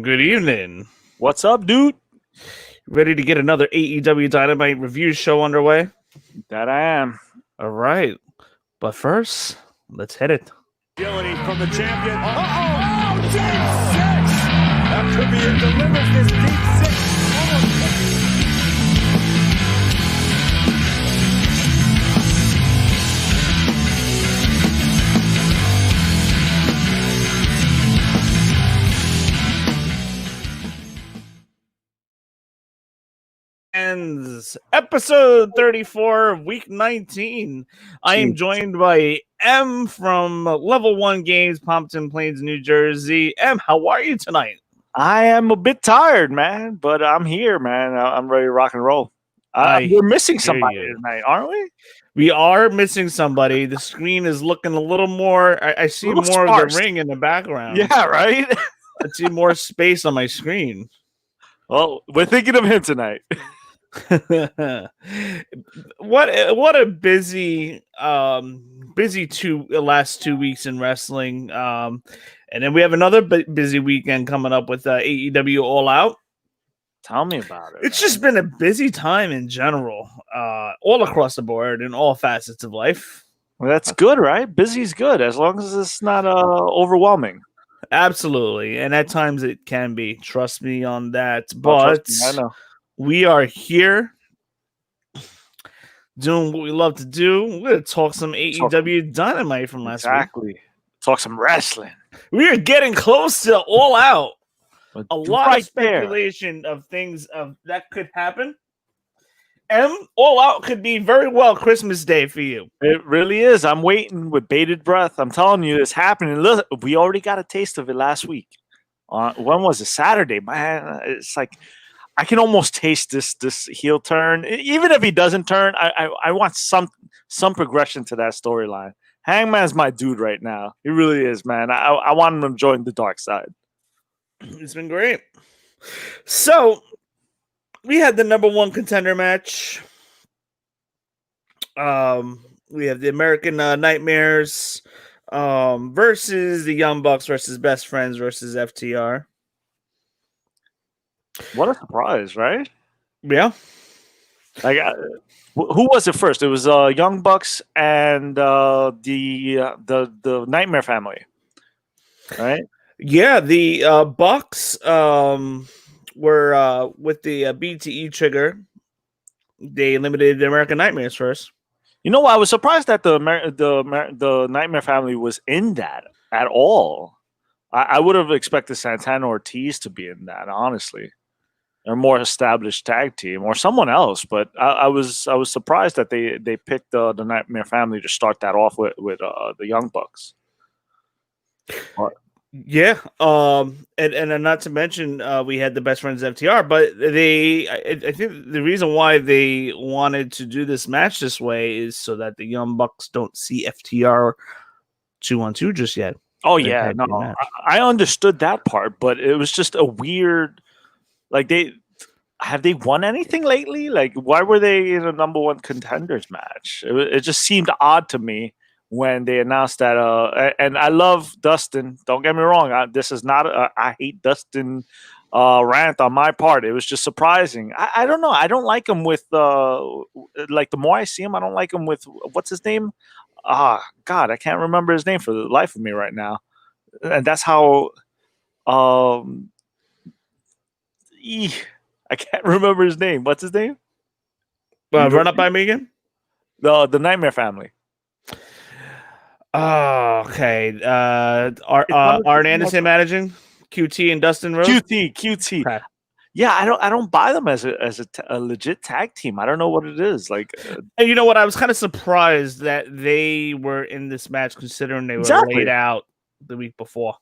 Good evening. What's up, dude? Ready to get another AEW Dynamite review show underway? That I am. All right. But first, let's hit it. Agility from the champion. Oh, deep six! That could be it. Delivers this deep six. Episode 34 of week 19. I am joined by M from Level 1 Games, Pompton Plains, New Jersey. M, how are you tonight? I am a bit tired, man, but I'm here, man. I'm ready to rock and roll. We're missing somebody tonight, aren't we? We are missing somebody. The screen is looking a little more. I see more sparse of the ring in the background. Yeah, right? I see more space on my screen. Well, we're thinking of him tonight. What a busy last 2 weeks in wrestling, and then we have another busy weekend coming up with AEW All Out. Tell me about it. It's just been a busy time in general, all across the board in all facets of life. Well, that's good, right? Busy's good as long as it's not overwhelming. Absolutely, and at times it can be. Trust me on that. But I know. We are here doing what we love to do. We're going to talk some AEW Dynamite from last week. Exactly. Talk some wrestling. We are getting close to All Out. A lot of speculation there. Of things that could happen. All Out could be very well Christmas Day for you. It really is. I'm waiting with bated breath. I'm telling you, it's happening. Look, we already got a taste of it last week. When was it? Saturday, man. It's like I can almost taste this heel turn. Even if he doesn't turn, I want some progression to that storyline. Hangman's my dude right now. He really is, man. I want him to join the dark side. It's been great. So we had the number one contender match. We have the American Nightmares versus the Young Bucks versus Best Friends versus FTR. What a surprise, right? Yeah. Like, who was it first? It was Young Bucks and the Nightmare Family, right? Yeah, the Bucks were with the BTE trigger. They eliminated the American Nightmares first. You know, I was surprised that the Nightmare Family was in that at all. I would have expected Santana Ortiz to be in that, honestly. A more established tag team or someone else, but I was surprised that they picked the Nightmare Family to start that off with the Young Bucks. Yeah, and not to mention we had the Best Friends FTR, but I think the reason why they wanted to do this match this way is so that the Young Bucks don't see FTR 2-on-2 just yet. Oh yeah, no, I understood that part, but it was just a weird. Like, have they won anything lately? Like, why were they in a number one contenders match? It just seemed odd to me when they announced that. And I love Dustin. Don't get me wrong. This is not I hate Dustin rant on my part. It was just surprising. I don't know. I don't like him with like the more I see him, I don't like him with what's his name? God, I can't remember his name for the life of me right now. And that's how. I can't remember his name. What's his name? Run up by me again? The Nightmare Family. Oh, okay. Arn Anderson managing QT and Dustin Rhodes. QT. Okay. Yeah, I don't buy them as a legit tag team. I don't know what it is. Like, and you know what? I was kind of surprised that they were in this match, considering they were laid out the week before.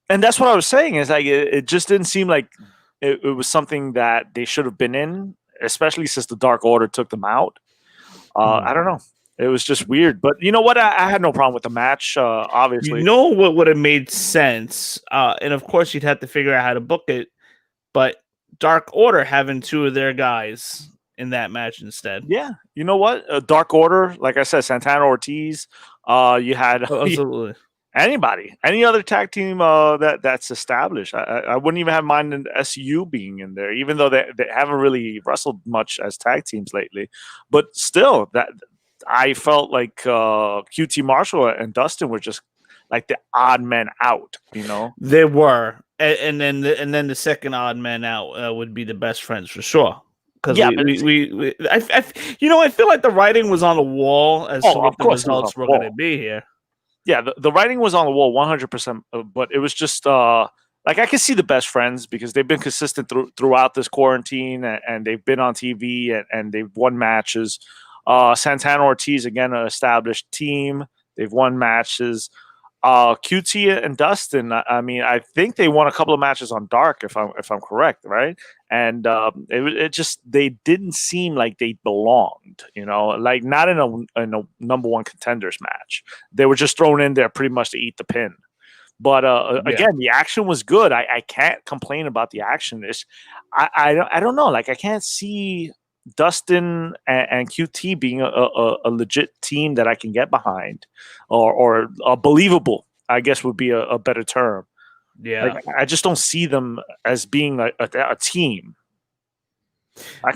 And that's what I was saying. Is like it just didn't seem like. It was something that they should have been in, especially since the Dark Order took them out. I don't know. It was just weird. But you know what? I had no problem with the match, obviously. You know what would have made sense? And of course, you'd have to figure out how to book it. But Dark Order having two of their guys in that match instead. Yeah. You know what? Dark Order, like I said, Santana Ortiz. You had absolutely. Anybody, any other tag team that's established. I wouldn't even have mind in SU being in there, even though they haven't really wrestled much as tag teams lately. But still, that I felt like QT Marshall and Dustin were just like the odd men out. They were, and then the second odd man out would be the best friends for sure. Because I feel like the writing was on the wall as to what the results were going to be here. Yeah, the writing was on the wall 100%, but it was just like I can see the best friends because they've been consistent throughout this quarantine and they've been on TV and they've won matches. Santana Ortiz, again, an established team. They've won matches. QT and Dustin, I mean, I think they won a couple of matches on Dark, if I'm correct, right? And it just they didn't seem like they belonged, like not in a number one contenders match. They were just thrown in there pretty much to eat the pin. But again, the action was good. I can't complain about the action. I don't know. Like I can't see Dustin and QT being a legit team that I can get behind, or a believable, I guess would be a better term. Yeah, like, I just don't see them as being a team.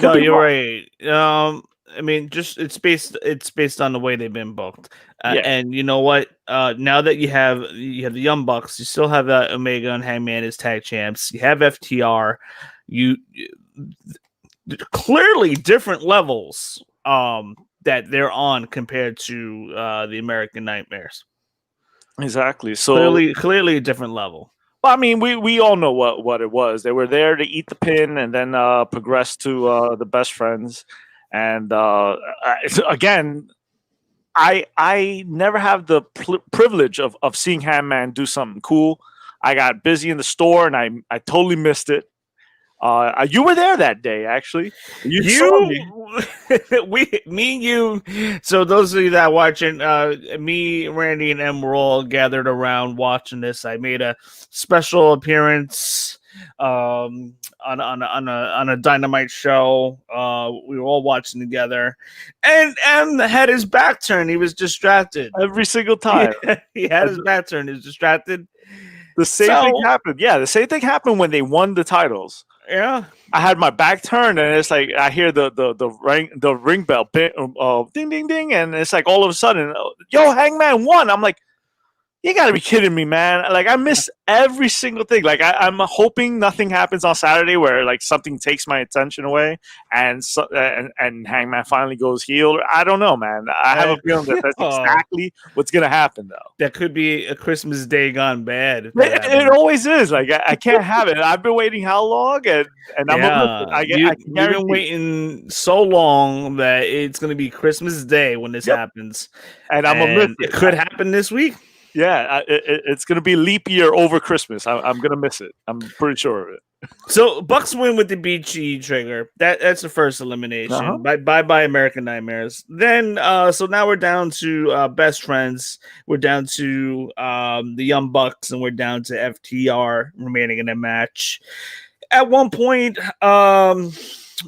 No, you're right. I mean, just it's based on the way they've been booked. And you know what? Now that you have the Young Bucks, you still have Omega and Hangman as tag champs. You have FTR. You clearly different levels that they're on compared to the American Nightmares. Exactly. So clearly a different level. Well, I mean, we all know what it was. They were there to eat the pin and then progress to the best friends. And again, I never have the privilege of seeing Hangman do something cool. I got busy in the store and I totally missed it. You were there that day, actually. You saw me. Me and you. So those of you that are watching, me, Randy, and Em were all gathered around watching this. I made a special appearance on a Dynamite show. We were all watching together, and M had his back turned. He was distracted every single time. He had his back turned. He was distracted. The same thing happened. Yeah, the same thing happened when they won the titles. Yeah, I had my back turned, and it's like I hear the ring bell, ding ding ding, and it's like all of a sudden, yo, Hangman won. I'm like, you gotta be kidding me, man! Like I miss every single thing. Like I'm hoping nothing happens on Saturday where like something takes my attention away, and Hangman finally goes heel. I don't know, man. I have a feeling that's exactly what's gonna happen, though. That could be a Christmas Day gone bad. It always is. Like I can't have it. I've been waiting how long, and you've been waiting so long that it's gonna be Christmas Day when this happens, and I'm gonna miss it. It could happen this week. Yeah, it's going to be leap year over Christmas. I'm going to miss it. I'm pretty sure of it. So Bucks win with the BG trigger. That's the first elimination. Bye American Nightmares. Then so now we're down to best friends. We're down to the Young Bucks, and we're down to FTR remaining in a match. At one point,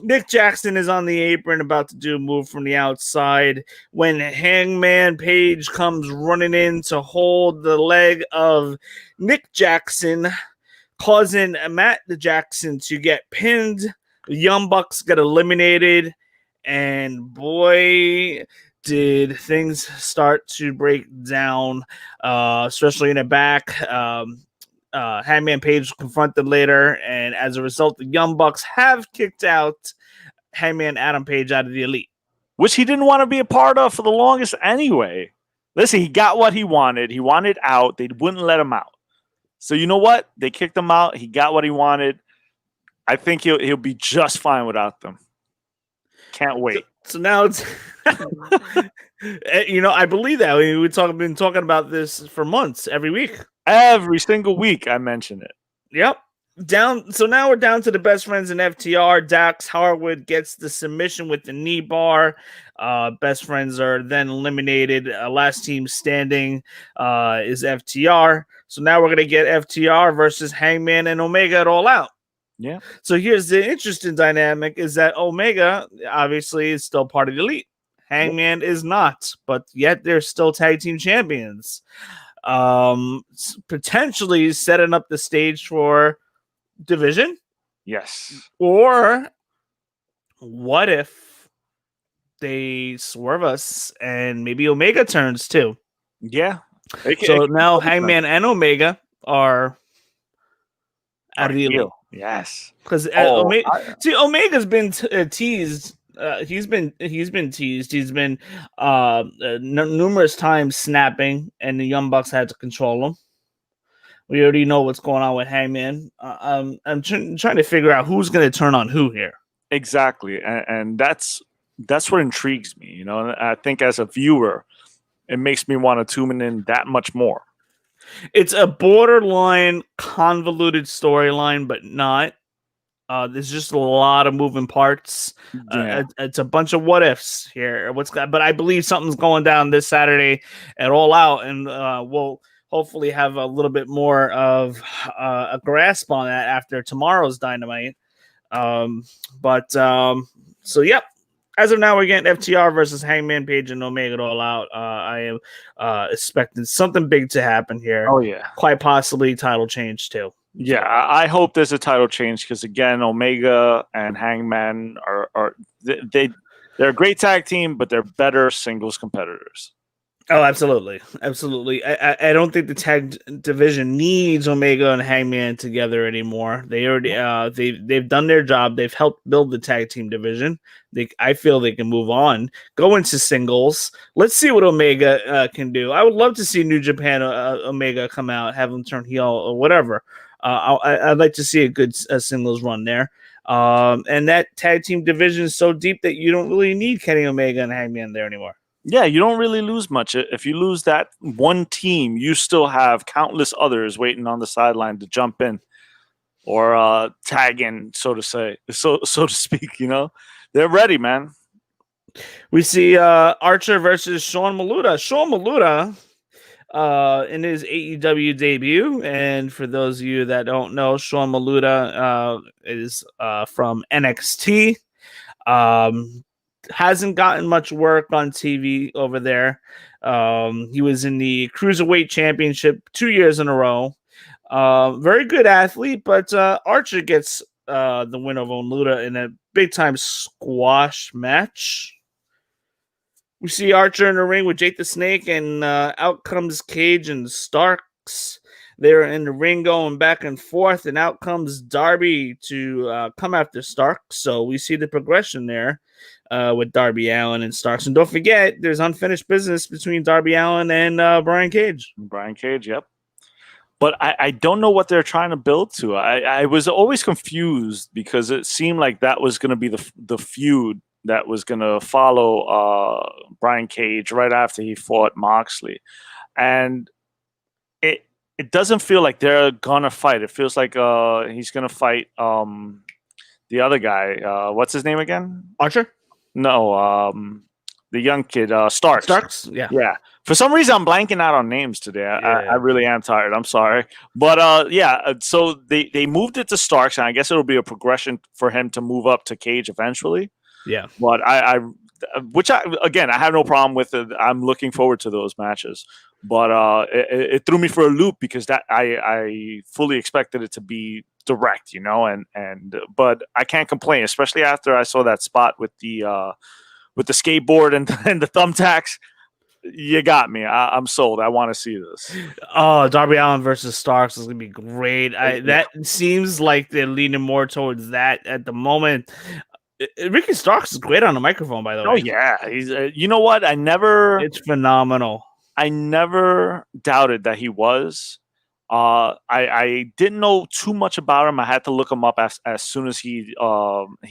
Nick Jackson is on the apron about to do a move from the outside when Hangman Page comes running in to hold the leg of Nick Jackson, causing Matt Jackson to get pinned. The Young Bucks get eliminated, and boy, did things start to break down, especially in the back. Hangman Page was confronted later, and as a result, the Young Bucks have kicked out Hangman Adam Page out of the Elite, which he didn't want to be a part of for the longest anyway. Listen, he got what he wanted. He wanted out. They wouldn't let him out. So you know what? They kicked him out. He got what he wanted. I think he'll be just fine without them. Can't wait. So now it's I believe that. We've been talking about this for months, every week. Every single week I mention it. Yep. So now we're down to the best friends in FTR. Dax Harwood gets the submission with the knee bar. Best friends are then eliminated. Last team standing is FTR. So now we're going to get FTR versus Hangman and Omega at All Out. Yeah. So here's the interesting dynamic is that Omega obviously is still part of the Elite. Hangman is not, but yet they're still tag team champions. potentially setting up the stage for division. Yes. Or what if they swerve us and maybe Omega turns too? Yeah. So now Hangman and Omega are out of the elite. Yes. Because Omega's been teased. He's been teased. He's been numerous times snapping, and the Young Bucks had to control him. We already know what's going on with Hangman. I'm trying to figure out who's going to turn on who here. Exactly, and that's what intrigues me. You know, and I think as a viewer, it makes me want to tune in that much more. It's a borderline convoluted storyline, but not. There's just a lot of moving parts. It's a bunch of what ifs here. But I believe something's going down this Saturday at All Out, and we'll hopefully have a little bit more of a grasp on that after tomorrow's Dynamite. So yep. As of now, we're getting FTR versus Hangman Page and Omega All Out. I am expecting something big to happen here. Oh yeah, quite possibly title change too. Yeah, I hope there's a title change because again, Omega and Hangman are they're a great tag team, but they're better singles competitors. Oh, absolutely. I don't think the tag division needs Omega and Hangman together anymore. They already they've done their job. They've helped build the tag team division. I feel they can move on, go into singles. Let's see what Omega can do. I would love to see New Japan Omega come out, have them turn heel or whatever. I'd like to see a good singles run there. And that tag team division is so deep that you don't really need Kenny Omega and Hangman there anymore. Yeah, you don't really lose much. If you lose that one team, you still have countless others waiting on the sideline to jump in or tag in, so to to speak. You know, they're ready, man. We see Archer versus Sean Maluta. Sean Maluta in his AEW debut, and for those of you that don't know, Sean Maluta is from NXT. Hasn't gotten much work on TV over there. He was in the Cruiserweight Championship 2 years in a row. Very good athlete, but Archer gets the win over Maluta in a big-time squash match. We see Archer in the ring with Jake the Snake, and out comes Cage and Starks. They're in the ring going back and forth, and out comes Darby to come after Starks. So we see the progression there with Darby Allin and Starks. And don't forget, there's unfinished business between Darby Allin and Brian Cage. Brian Cage, yep. But I don't know what they're trying to build to. I was always confused because it seemed like that was going to be the feud that was going to follow Brian Cage right after he fought Moxley. And it doesn't feel like they're going to fight. It feels like he's going to fight the other guy. What's his name again? Archer? No, the young kid, Starks. Starks? Yeah. For some reason, I'm blanking out on names today. I really am tired. I'm sorry. But so they moved it to Starks, and I guess it'll be a progression for him to move up to Cage eventually. Yeah. But I have no problem with it. I'm looking forward to those matches. But it threw me for a loop because that I fully expected it to be direct, you know, but I can't complain, especially after I saw that spot with the skateboard and the thumbtacks. You got me. I'm sold. I want to see this. Oh, Darby Allin versus Starks is gonna be great. That seems like they're leaning more towards that at the moment. Ricky Starks is great on the microphone, by the way. Oh yeah, he's. You know what? It's phenomenal. I never doubted that he was. I didn't know too much about him. I had to look him up as soon as he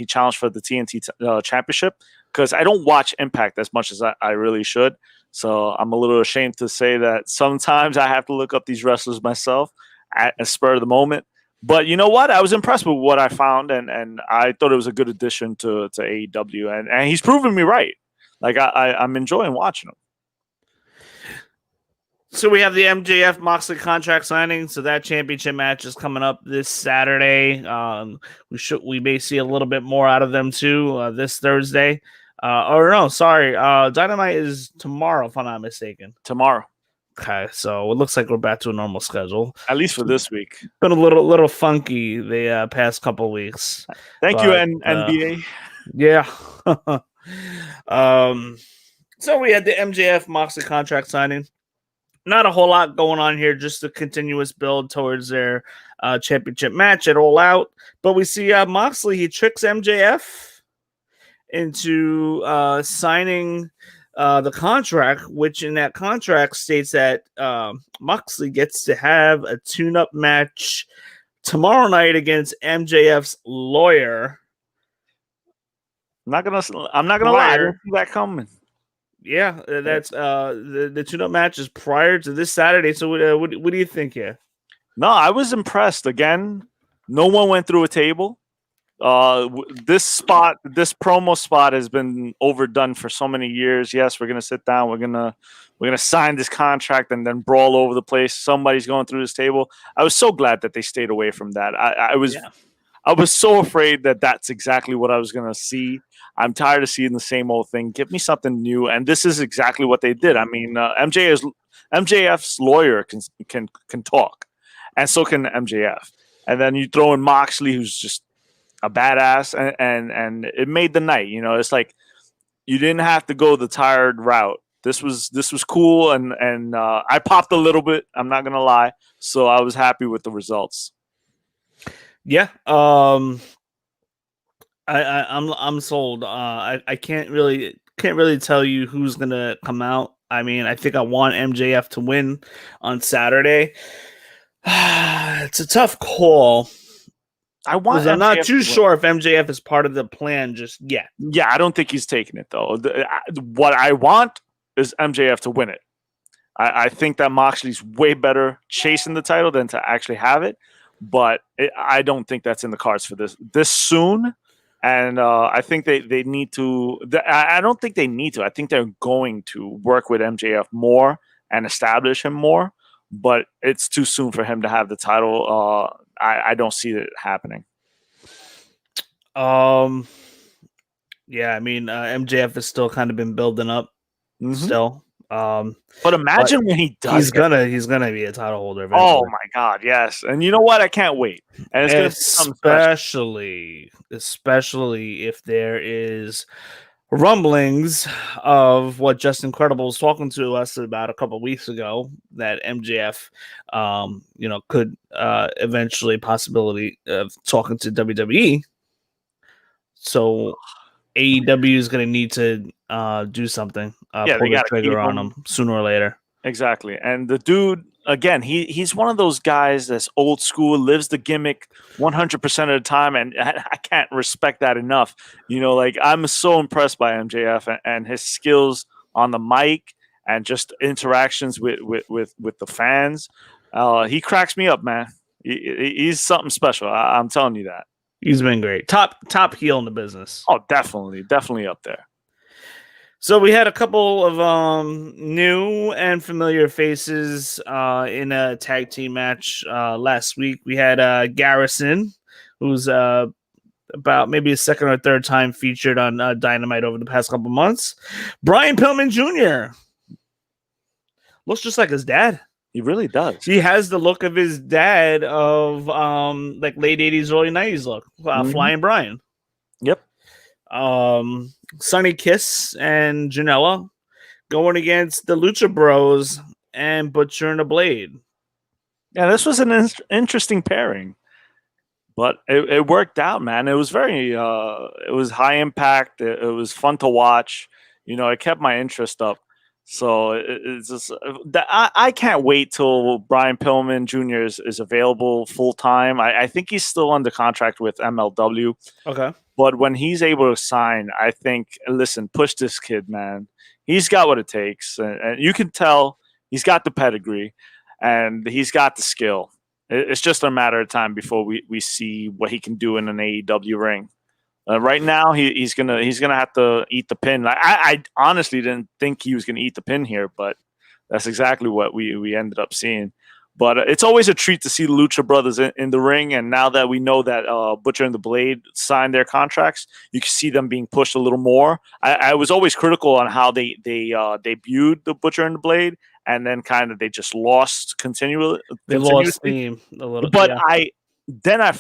challenged for the TNT championship because I don't watch Impact as much as I really should. So I'm a little ashamed to say that sometimes I have to look up these wrestlers myself at a spur of the moment. But you know what? I was impressed with what I found, and I thought it was a good addition to AEW, and he's proven me right. Like I'm enjoying watching him. So we have the MJF Moxley contract signing. So that championship match is coming up this Saturday. We may see a little bit more out of them too this Thursday. Dynamite is tomorrow, if I'm not mistaken. Tomorrow. Okay, so it looks like we're back to a normal schedule. At least for this week. Been a little funky the past couple weeks. Thank you, But, NBA. Yeah. So we had the MJF Moxley contract signing. Not a whole lot going on here, just a continuous build towards their championship match at All Out. But we see Moxley, he tricks MJF into signing the contract, which in that contract states that Moxley gets to have a tune-up match tomorrow night against MJF's lawyer. I'm not gonna lie, I didn't see that coming. Yeah, that's the tune-up match is prior to this Saturday. So what do you think here? No, I was impressed. Again, no one went through a table. This promo spot has been overdone for so many years. Yes, we're gonna sit down. We're gonna sign this contract and then brawl over the place. Somebody's going through this table. I was so glad that they stayed away from that. I was so afraid that that's exactly what I was gonna see. I'm tired of seeing the same old thing. Give me something new, and this is exactly what they did. I mean, MJF's lawyer can talk, and so can MJF. And then you throw in Moxley, who's just a badass, and it made the night. You know, it's like you didn't have to go the tired route. This was cool, and I popped a little bit. I'm not gonna lie, so I was happy with the results. Yeah, I'm sold. I can't really tell you who's gonna come out. I mean, I think I want MJF to win on Saturday. It's a tough call. I'm not too sure if MJF is part of the plan just yet. Yeah, I don't think he's taking it though. What I want is MJF to win it. I think that Moxley's way better chasing the title than to actually have it, but I don't think that's in the cards for this soon. And I think they need to. I don't think they need to. I think they're going to work with MJF more and establish him more. But it's too soon for him to have the title. I don't see it happening. Yeah, I mean, MJF has still kind of been building up. Still. But imagine when he does. He's gonna be a title holder eventually. Oh my God, yes! And you know what? I can't wait. And it's especially if there is rumblings of what Justin Credible was talking to us about a couple of weeks ago, that MJF, could eventually possibility of talking to WWE. So AEW is going to need to do something. Pull the trigger on him sooner or later. Exactly. And the dude, again, he's one of those guys that's old school, lives the gimmick 100% of the time, and I can't respect that enough. You know, like, I'm so impressed by MJF and his skills on the mic and just interactions with the fans. He cracks me up, man. He's something special. I'm telling you that. He's been great. Top heel in the business. Oh, definitely up there. So we had a couple of new and familiar faces in a tag team match last week. We had Garrison, who's about maybe a second or third time featured on Dynamite over the past couple months. Brian Pillman Jr. looks just like his dad. He really does. He has the look of his dad of like late 80s, early 90s look. Flying Brian. Yep. Sonny Kiss and Janela going against the Lucha Bros and Butcher and the Blade. Yeah, this was an interesting pairing, but it worked out, man. It was very, it was high impact. It was fun to watch. You know, it kept my interest up. So it's just I can't wait till Brian Pillman Jr. is available full time. I think he's still under contract with MLW. Okay. But when he's able to sign, I think, listen, push this kid, man. He's got what it takes. And you can tell he's got the pedigree and he's got the skill. It's just a matter of time before we see what he can do in an AEW ring. Right now, he's gonna have to eat the pin. I honestly didn't think he was gonna eat the pin here, but that's exactly what we ended up seeing. But it's always a treat to see the Lucha Brothers in the ring, and now that we know that Butcher and the Blade signed their contracts, you can see them being pushed a little more. I was always critical on how they debuted the Butcher and the Blade. and then kind of they just lost continually. They lost steam a little. But yeah. I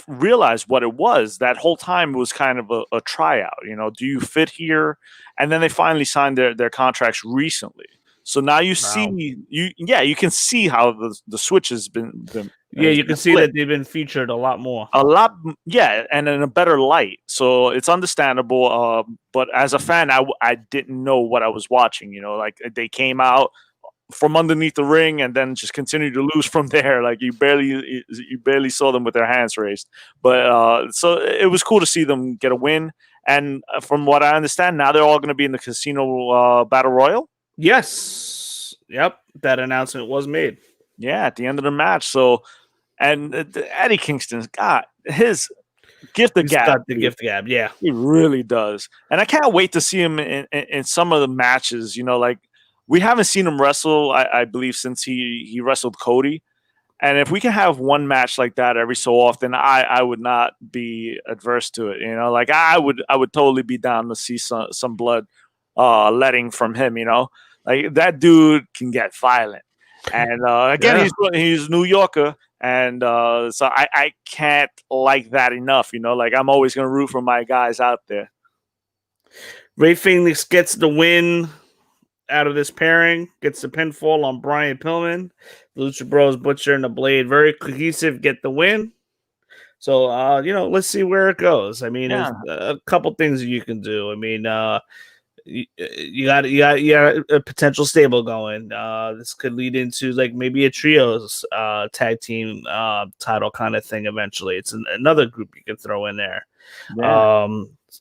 realized what it was. That whole time it was kind of a tryout. Do you fit here? And then they finally signed their contracts recently. So now you see, you can see how the switch has been you can see that they've been featured a lot more. And in a better light. So it's understandable. But as a fan, I didn't know what I was watching. Like they came out from underneath the ring and then just continued to lose from there. Like you barely saw them with their hands raised. But so it was cool to see them get a win. And from what I understand, now they're all going to be in the Casino Battle Royal. Yes. Yep. That announcement was made. Yeah, at the end of the match. So, and Eddie Kingston's got his gift of gab. Got the gift of gab. Yeah, he really does. And I can't wait to see him in some of the matches. Like we haven't seen him wrestle, I believe, since he wrestled Cody. And if we can have one match like that every so often, I would not be adverse to it. Like I would totally be down to see some blood letting from him. Like that dude can get violent. And again, he's New Yorker, and so I can't like that enough. Like I'm always gonna root for my guys out there. Ray Phoenix gets the win out of this pairing, gets the pinfall on Brian Pillman. Lucha Bros, Butcher, and the Blade, very cohesive, get the win. So, let's see where it goes. I mean, there's a couple things that you can do. I mean, you got a potential stable going. This could lead into like maybe a trios tag team title kind of thing eventually. It's another group you can throw in there. Yeah.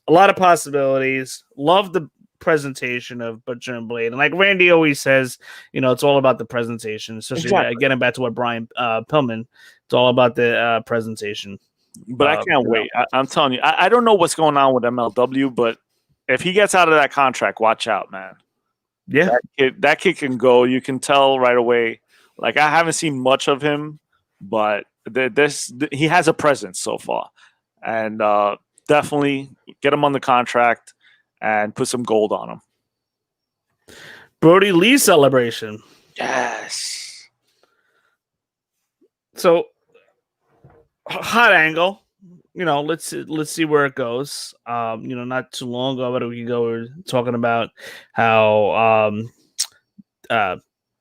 A lot of possibilities. Love the presentation of Butcher and Blade, and like Randy always says, it's all about the presentation. Especially getting back to what Brian Pillman, it's all about the presentation. But I can't wait. I'm telling you, I don't know what's going on with MLW, but if he gets out of that contract, watch out, man. Yeah, that kid can go. You can tell right away. Like I haven't seen much of him, but he has a presence so far, and definitely get him on the contract and put some gold on him. Brody Lee celebration. Yes. So hot angle. Let's see where it goes. Not too long ago, we were talking about how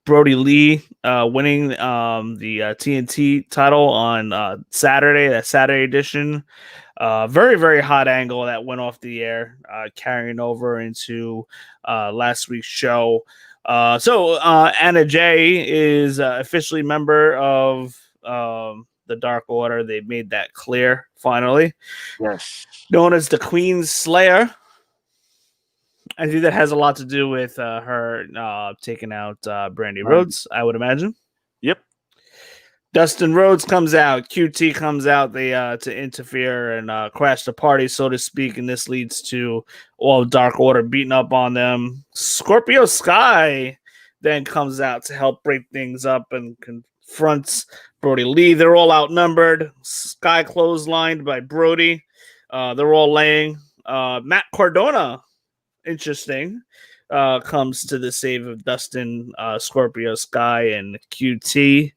Brody Lee winning the TNT title on Saturday, that Saturday edition. Very, very hot angle that went off the air, carrying over into last week's show. So Anna Jay is officially a member of the Dark Order. They made that clear finally. Yes. Known as the Queen Slayer. I think that has a lot to do with her taking out Brandy Rhodes, I would imagine. Yep. Dustin Rhodes comes out. QT comes out to interfere and crash the party, so to speak. And this leads to all Dark Order beating up on them. Scorpio Sky then comes out to help break things up and confronts Brody Lee. They're all outnumbered. Sky clotheslined by Brody. They're all laying. Matt Cardona, interesting, comes to the save of Dustin, Scorpio Sky, and QT.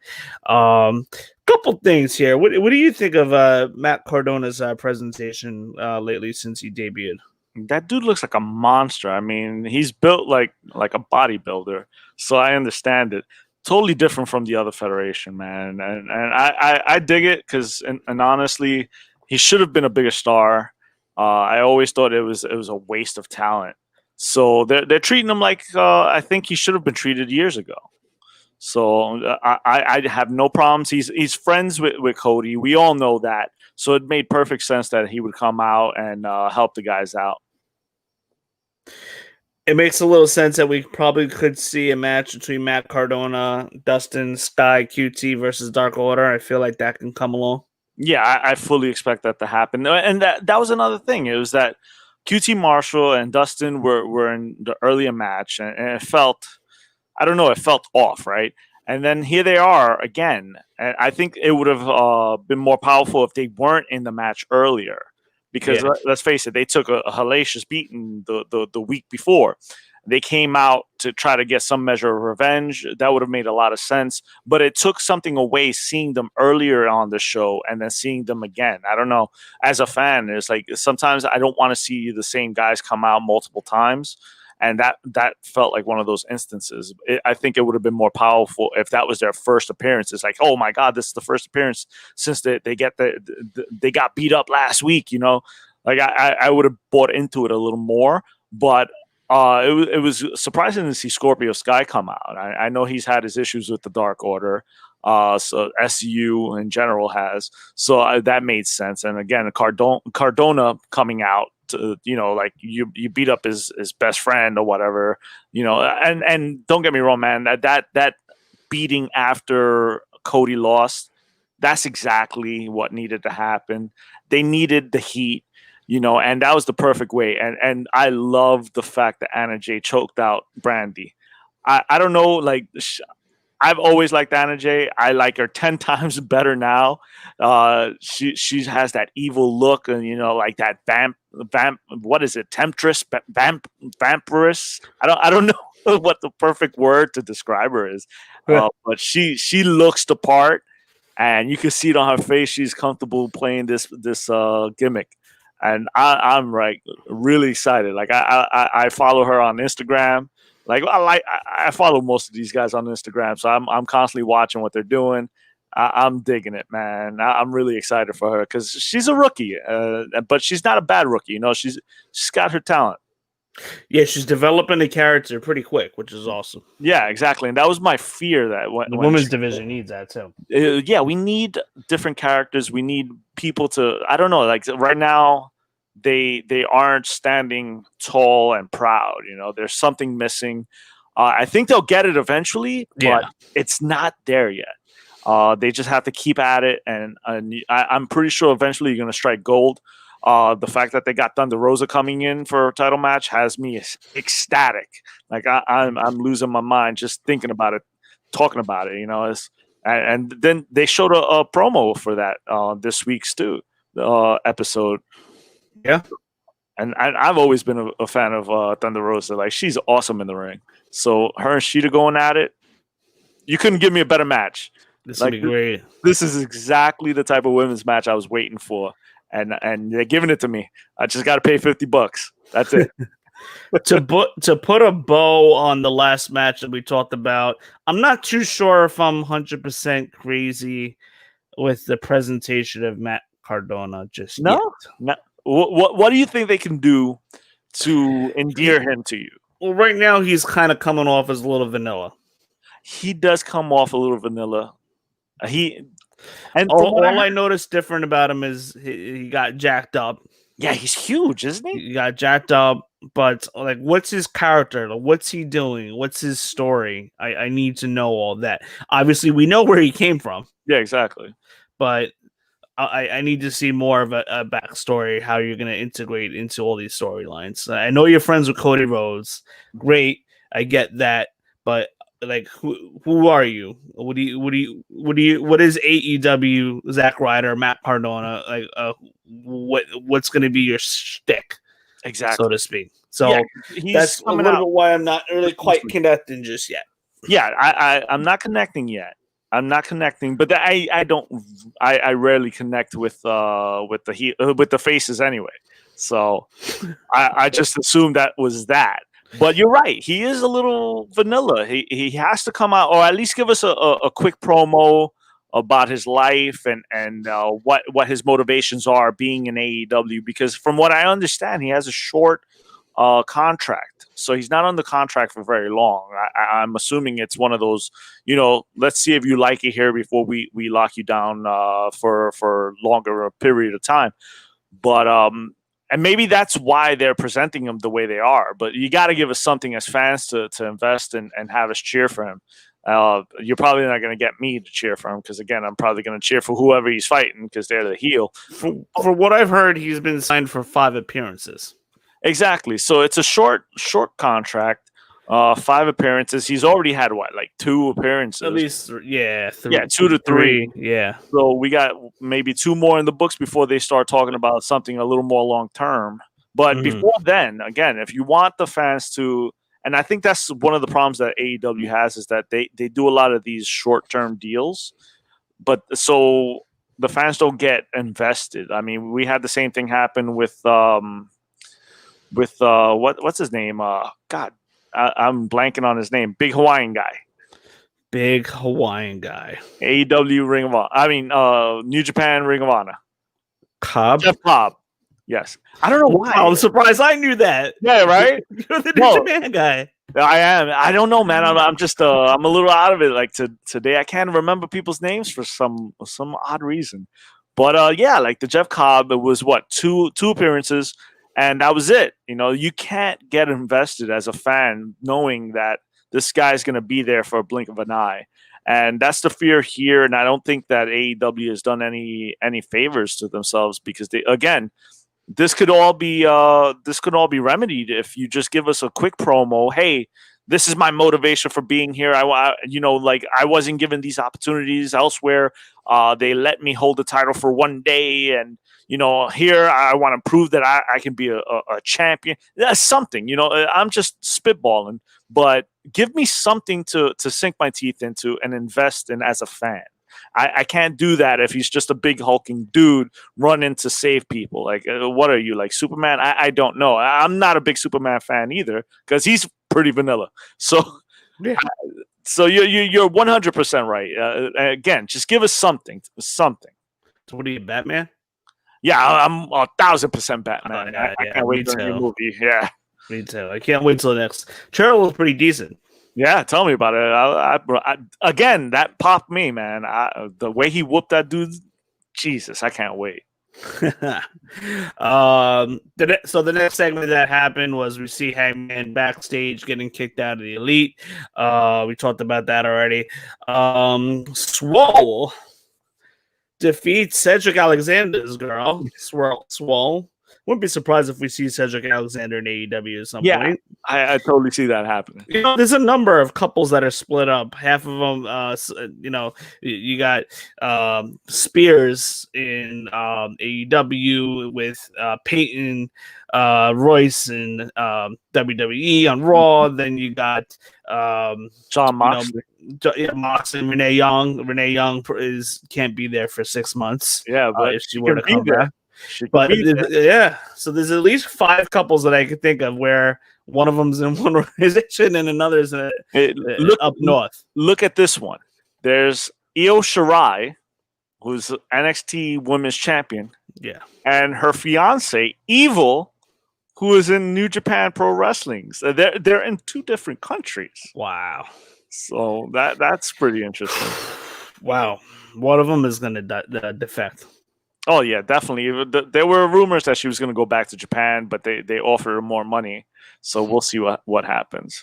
Couple things here. What do you think of Matt Cardona's presentation lately since he debuted? That dude looks like a monster. I mean, he's built like a bodybuilder, so I understand it. Totally different from the other federation, man, and I dig it because and honestly, he should have been a bigger star. I always thought it was a waste of talent. So they're treating him like I think he should have been treated years ago. So I have no problems. He's friends with Cody. We all know that. So it made perfect sense that he would come out and help the guys out. It makes a little sense that we probably could see a match between Matt Cardona, Dustin, Sky, QT versus Dark Order. I feel like that can come along. Yeah, I fully expect that to happen. And that was another thing. It was that QT Marshall and Dustin were in the earlier match, and it felt, I don't know, it felt off, right? And then here they are again. And I think it would have been more powerful if they weren't in the match earlier. Because let's face it, they took a hellacious beating the week before. they came out to try to get some measure of revenge. That would have made a lot of sense. But it took something away seeing them earlier on the show and then seeing them again. I don't know. As a fan, it's like sometimes I don't want to see the same guys come out multiple times. And that felt like one of those instances. I think it would have been more powerful if that was their first appearance. It's like, oh my God, this is the first appearance since they got beat up last week. Like I would have bought into it a little more. But it was surprising to see Scorpio Sky come out. I know he's had his issues with the Dark Order. So SU in general has. So that made sense. And again, Cardona coming out. Like you beat up his best friend or whatever, and don't get me wrong, man, that beating after Cody lost, that's exactly what needed to happen. They needed the heat, and that was the perfect way. And I love the fact that Anna Jay choked out Brandy. I don't know, like I've always liked Anna Jay. I like her 10 times better now. She has that evil look, and like that vamp. What is it? Temptress, vampiress. I don't know what the perfect word to describe her is, but she looks the part, and you can see it on her face. She's comfortable playing this gimmick, and I'm like really excited. Like I follow her on Instagram. Like I follow most of these guys on Instagram, so I'm constantly watching what they're doing. I'm digging it, man. I'm really excited for her because she's a rookie, but she's not a bad rookie. She's got her talent. Yeah, she's developing a character pretty quick, which is awesome. Yeah, exactly. And that was my fear that the women's division needs that too. Yeah, we need different characters. We need people to. I don't know. Like right now, they aren't standing tall and proud. There's something missing. I think they'll get it eventually, but it's not there yet. They just have to keep at it, and I'm pretty sure eventually you're going to strike gold. The fact that they got Thunder Rosa coming in for a title match has me ecstatic. Like I'm losing my mind just thinking about it, talking about it. And then they showed a promo for that this week's episode. Yeah, and I've always been a fan of Thunder Rosa. Like she's awesome in the ring. So her and Sheeta going at it, you couldn't give me a better match. This would be great. This is exactly the type of women's match I was waiting for, and they're giving it to me. I just got to pay $50. That's it. to put a bow on the last match that we talked about, I'm not too sure if I'm 100% crazy with the presentation of Matt Cardona just yet. No. What do you think they can do to endear him to you? Well, right now he's kind of coming off as a little vanilla. He does come off a little vanilla. All I noticed different about him is he got jacked up. Yeah, he's huge, isn't he? He got jacked up, but like, what's his character? What's he doing? What's his story? I need to know all that. Obviously, we know where he came from. Yeah, exactly. But I need to see more of a backstory, how you're going to integrate into all these storylines. I know you're friends with Cody Rhodes. Great. I get that. But like, who are you? What is AEW, Zack Ryder, Matt Cardona? Like, what's going to be your shtick? Exactly. So to speak. So that's a little bit why I'm not really quite connecting just yet. Yeah. I'm not connecting yet. I'm not connecting, but I rarely connect with the faces anyway. So I just assumed that was that. But you're right. He is a little vanilla. He has to come out, or at least give us a quick promo about his life and what his motivations are being in AEW. Because from what I understand, he has a short contract, so he's not on the contract for very long. I'm assuming it's one of those, let's see if you like it here before we lock you down for longer a period of time. But and maybe that's why they're presenting him the way they are. But you got to give us something as fans to invest in and have us cheer for him. You're probably not going to get me to cheer for him because, again, I'm probably going to cheer for whoever he's fighting because they're the heel. For what I've heard, he's been signed for 5 appearances. Exactly. So it's a short contract, 5 appearances. He's already had 2 appearances? At least, 2 to 3. Yeah. So we got maybe 2 more in the books before they start talking about something a little more long term. But before then, again, if you want the fans to And I think that's one of the problems that AEW has, is that they do a lot of these short-term deals, but so the fans don't get invested. I mean, we had the same thing happen with what's his name? God, I'm blanking on his name. Big Hawaiian guy. AEW Ring of Honor. I mean, New Japan Ring of Honor. Cobb. Jeff Cobb. Yes. I don't know why. I'm surprised I knew that. Yeah, right? You're the New Japan guy. I am. I don't know, man. I'm just I'm a little out of it. Like today, I can't remember people's names for some odd reason. But yeah, like the Jeff Cobb, it was what, two appearances, and that was it. You know, you can't get invested as a fan knowing that this guy's going to be there for a blink of an eye. And that's the fear here. And I don't think that AEW has done any favors to themselves, because this could all be remedied if you just give us a quick promo. Hey, this is my motivation for being here. I wasn't given these opportunities elsewhere. They let me hold the title for one day, and here I want to prove that I can be a champion. That's something. I'm just spitballing, but give me something to sink my teeth into and invest in as a fan. I can't do that if he's just a big hulking dude running to save people. Like, what are you, like Superman? I don't know. I'm not a big Superman fan either, because he's pretty vanilla. So, yeah. So you're 100% right. Again, just give us something. So what are you, Batman? Yeah, I'm 1,000% Batman. I can't wait for the new movie. Yeah, me too. I can't wait till the next. Trailer was pretty decent. Yeah, tell me about it. Again, that popped me, man. The way he whooped that dude, Jesus, I can't wait. So the next segment that happened was we see Hangman backstage getting kicked out of the Elite. We talked about that already. Swole defeats Cedric Alexander's girl. Swole. Wouldn't be surprised if we see Cedric Alexander in AEW at some point. I totally see that happening. There's a number of couples that are split up. Half of them, you got Spears in AEW with Peyton Royce in WWE on Raw. Then you got John Moxley. Mox and Renee Young. Renee Young can't be there for 6 months. Yeah, but if she were to come back. But so there's at least 5 couples that I could think of where one of them's in one organization and another's up north. Look at this one. There's Io Shirai, who's NXT Women's Champion. Yeah. And her fiance, Evil, who is in New Japan Pro Wrestling. So they're in 2 different countries. Wow. So that's pretty interesting. Wow. One of them is going to defect. Oh, yeah, definitely. There were rumors that she was going to go back to Japan, but they offered her more money. So we'll see what happens.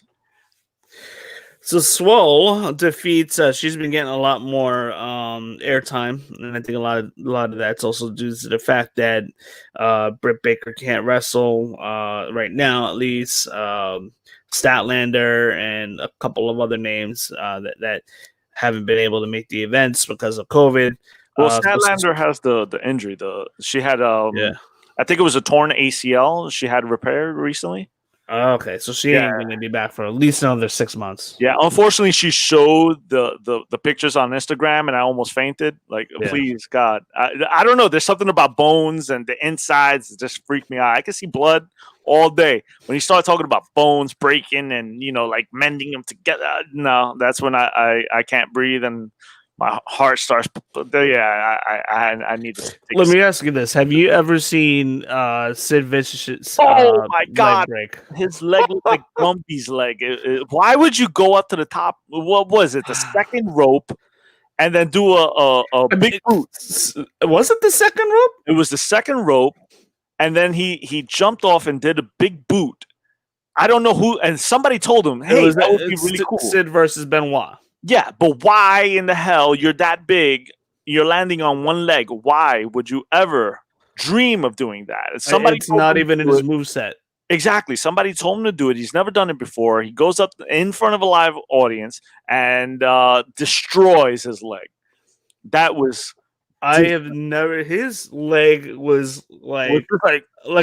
So Swole defeats. She's been getting a lot more airtime, and I think a lot of that's also due to the fact that Britt Baker can't wrestle right now, at least. Statlander and a couple of other names that haven't been able to make the events because of COVID. Well, Statlander has the injury. She had I think it was a torn ACL. She had repaired recently. Okay, so she ain't going to be back for at least another 6 months. Yeah, unfortunately, she showed the pictures on Instagram, and I almost fainted. Like, please, God, I don't know. There's something about bones and the insides that just freaked me out. I can see blood all day. When you start talking about bones breaking and like mending them together, no, that's when I can't breathe and my heart starts. I need to. Let me ask you this: have you ever seen Sid Vicious's? Oh my God! Leg break? His leg looked like Grumpy's leg. Why would you go up to the top? What was it? The second rope, and then do a big boot? Was it the second rope? It was the second rope, and then he jumped off and did a big boot. I don't know who, and somebody told him, "Hey, that would be really cool." Sid versus Benoit. Yeah, but why in the hell you're that big? You're landing on one leg. Why would you ever dream of doing that? It's not even in his moveset. Exactly. Somebody told him to do it. He's never done it before. He goes up in front of a live audience and destroys his leg. That was... I have never... His leg was like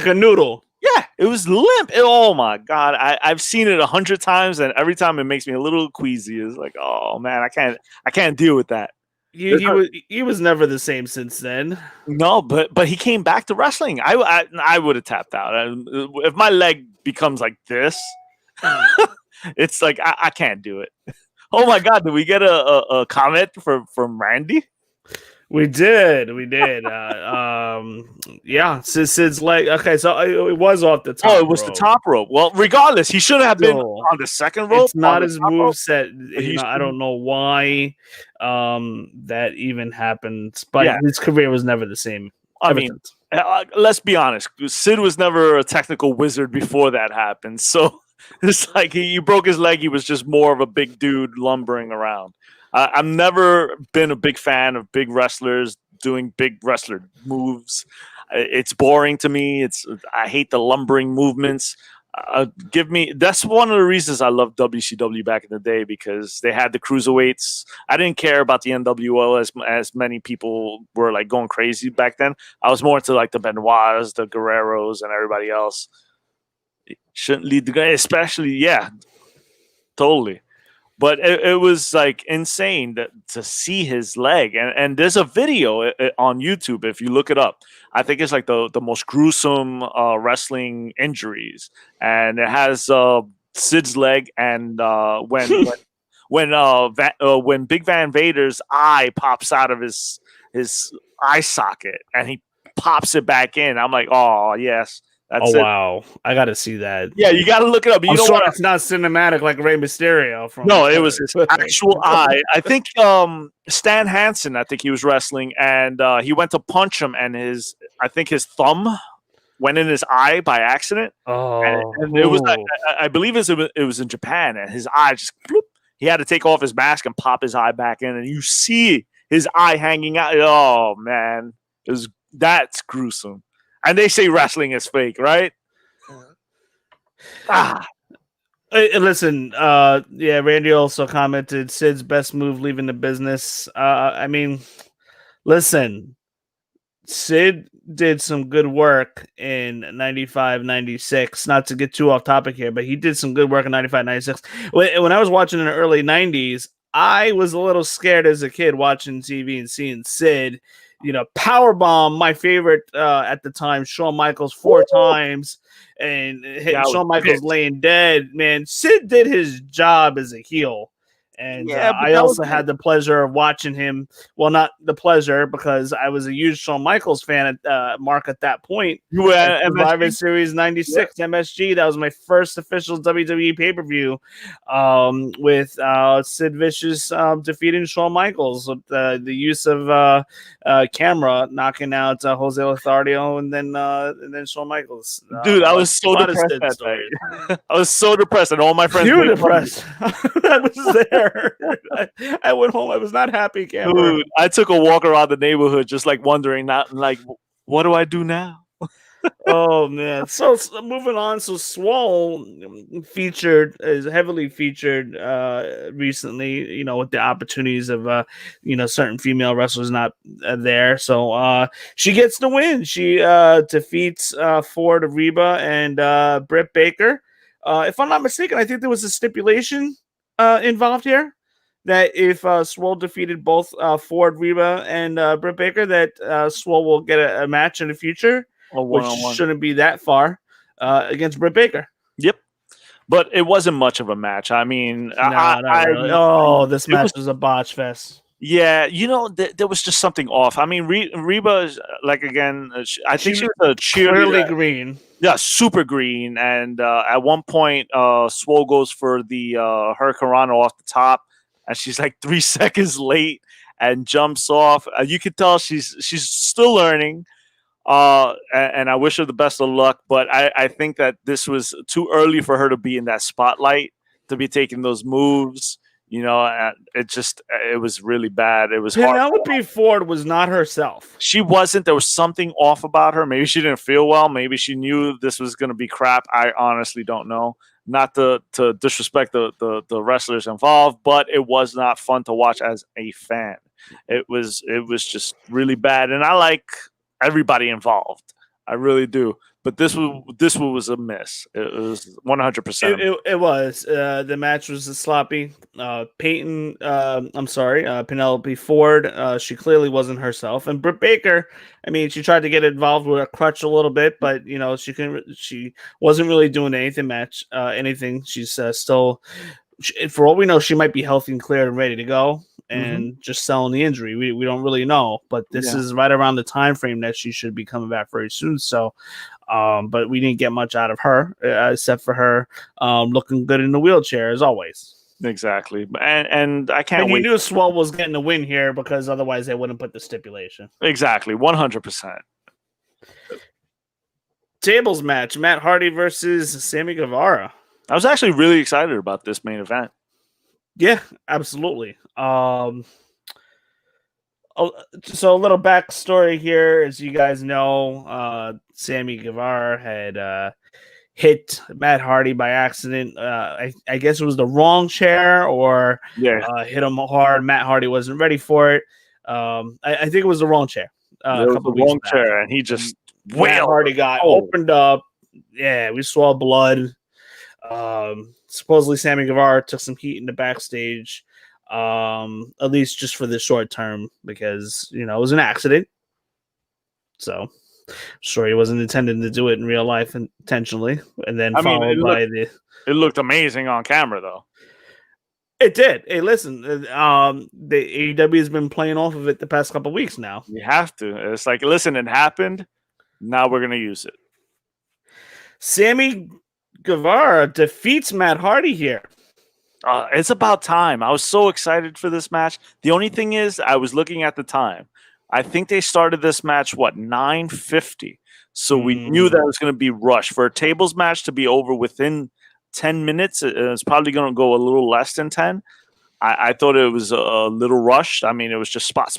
a noodle. Yeah, it was limp. Oh my god, I've seen it 100 times, and every time it makes me a little queasy. It's like, oh man, I can't deal with that. He was never the same since then. No, but he came back to wrestling. I would have tapped out. If my leg becomes like this, it's like I can't do it. Oh my god, did we get a comment from Randy? We did. Yeah, Sid's leg. Okay, so it was off the top. Oh, it was the top rope. Well, regardless, he should have been No. on the second rope. It's not his move rope. set. I don't know why that even happened, but Yeah. his career was never the same. I mean, let's be honest. Sid was never a technical wizard before that happened. So it's like he broke his leg. He was just more of a big dude lumbering around. I've never been a big fan of big wrestlers doing big wrestler moves. It's boring to me. I hate the lumbering movements. That's one of the reasons I loved WCW back in the day, because they had the cruiserweights. I didn't care about the NWO as many people were like going crazy back then. I was more into like the Benoits, the Guerreros, and everybody else. It shouldn't lead the guy, especially totally. But it was like insane to see his leg, and there's a video on YouTube if you look it up. I think it's like the most gruesome wrestling injuries, and it has Sid's leg, and when Big Van Vader's eye pops out of his eye socket, and he pops it back in. I'm like, oh yes. That's it. Wow, I got to see that. Yeah, you got to look it up. I'm sure it's not cinematic like Rey Mysterio. No, it was his actual eye. I think Stan Hansen, I think he was wrestling, and he went to punch him, and his thumb went in his eye by accident. Oh, and it was I believe it was in Japan, and his eye just bloop, he had to take off his mask and pop his eye back in, and you see his eye hanging out. Oh man, that's gruesome. And they say wrestling is fake, right? Listen, Randy also commented Sid's best move leaving the business. I mean, listen, Sid did some good work in 95, 96. Not to get too off topic here, but he did some good work in 95, 96. When I was watching in the early 90s, I was a little scared as a kid watching TV and seeing Sid, powerbomb my favorite at the time, Shawn Michaels 4 times, and Shawn Michaels laying dead. Man, Sid did his job as a heel. And I also had the pleasure of watching him. Well, not the pleasure, because I was a huge Shawn Michaels fan at Mark at that point. You were at Survivor Series 96 MSG. That was my first official WWE pay-per-view with Sid Vicious defeating Shawn Michaels with the use of camera knocking out Jose Lothario and then Shawn Michaels. Dude, I was so depressed that night. I was so depressed, and all my friends were depressed. I was there. I went home. I was not happy, Cameron. Dude, I took a walk around the neighborhood just like wondering, what do I do now? Oh man. So moving on. So Swole is heavily featured recently, with the opportunities of certain female wrestlers not there. So she gets the win. She defeats Ford Reba and Britt Baker. If I'm not mistaken, I think there was a stipulation involved here that if Swole defeated both Ford Reba and Britt Baker, that Swole will get a match in the future, which shouldn't be that far against Britt Baker. Yep, but it wasn't much of a match. I mean, not really. This match was a botch fest. Yeah, there was just something off. I mean, Reba is again. I think she was a cheerleader. Clearly green. Yeah, super green. And at one point, Swole goes for the Hurricanrana off the top, and she's like 3 seconds late and jumps off. You could tell she's still learning. And I wish her the best of luck. But I think that this was too early for her to be in that spotlight, to be taking those moves. It was really bad. It was hard. Penelope Ford was not herself. She wasn't. There was something off about her. Maybe she didn't feel well. Maybe she knew this was going to be crap. I honestly don't know. Not to disrespect the wrestlers involved, but it was not fun to watch as a fan. It was just really bad. And I like everybody involved. I really do. but this one was a miss. It was 100%. It was. The match was sloppy. Penelope Ford, she clearly wasn't herself. And Britt Baker, I mean, she tried to get involved with a crutch a little bit, but she wasn't really doing anything. She's still, for all we know, she might be healthy and clear and ready to go, and just selling the injury. We don't really know, but this is right around the time frame that she should be coming back very soon. So. But we didn't get much out of her except for her looking good in the wheelchair as always. Exactly, and I can't wait. You knew Swell was getting the win here because otherwise they wouldn't put the stipulation. Exactly, 100%. Tables match: Matt Hardy versus Sammy Guevara. I was actually really excited about this main event. Yeah, absolutely. So a little backstory here, as you guys know, Sammy Guevara had hit Matt Hardy by accident. I guess it was the wrong chair, or hit him hard. Matt Hardy wasn't ready for it. I think it was the wrong chair. It was the wrong chair, and he just Matt Hardy got opened up. Yeah, we saw blood. Supposedly Sammy Guevara took some heat in the backstage. At least just for the short term, because it was an accident. So sure, he wasn't intending to do it in real life intentionally, and then it looked amazing on camera though. It did. Hey, listen, the AEW has been playing off of it the past couple of weeks now. You have to. It's like, listen, it happened. Now we're gonna use it. Sammy Guevara defeats Matt Hardy here. It's about time. I was so excited for this match. The only thing is, I was looking at the time. I think they started this match, 9:50. So we knew that it was going to be rushed. For a tables match to be over within 10 minutes, it's probably going to go a little less than 10. I thought it was a little rushed. I mean, it was just spot.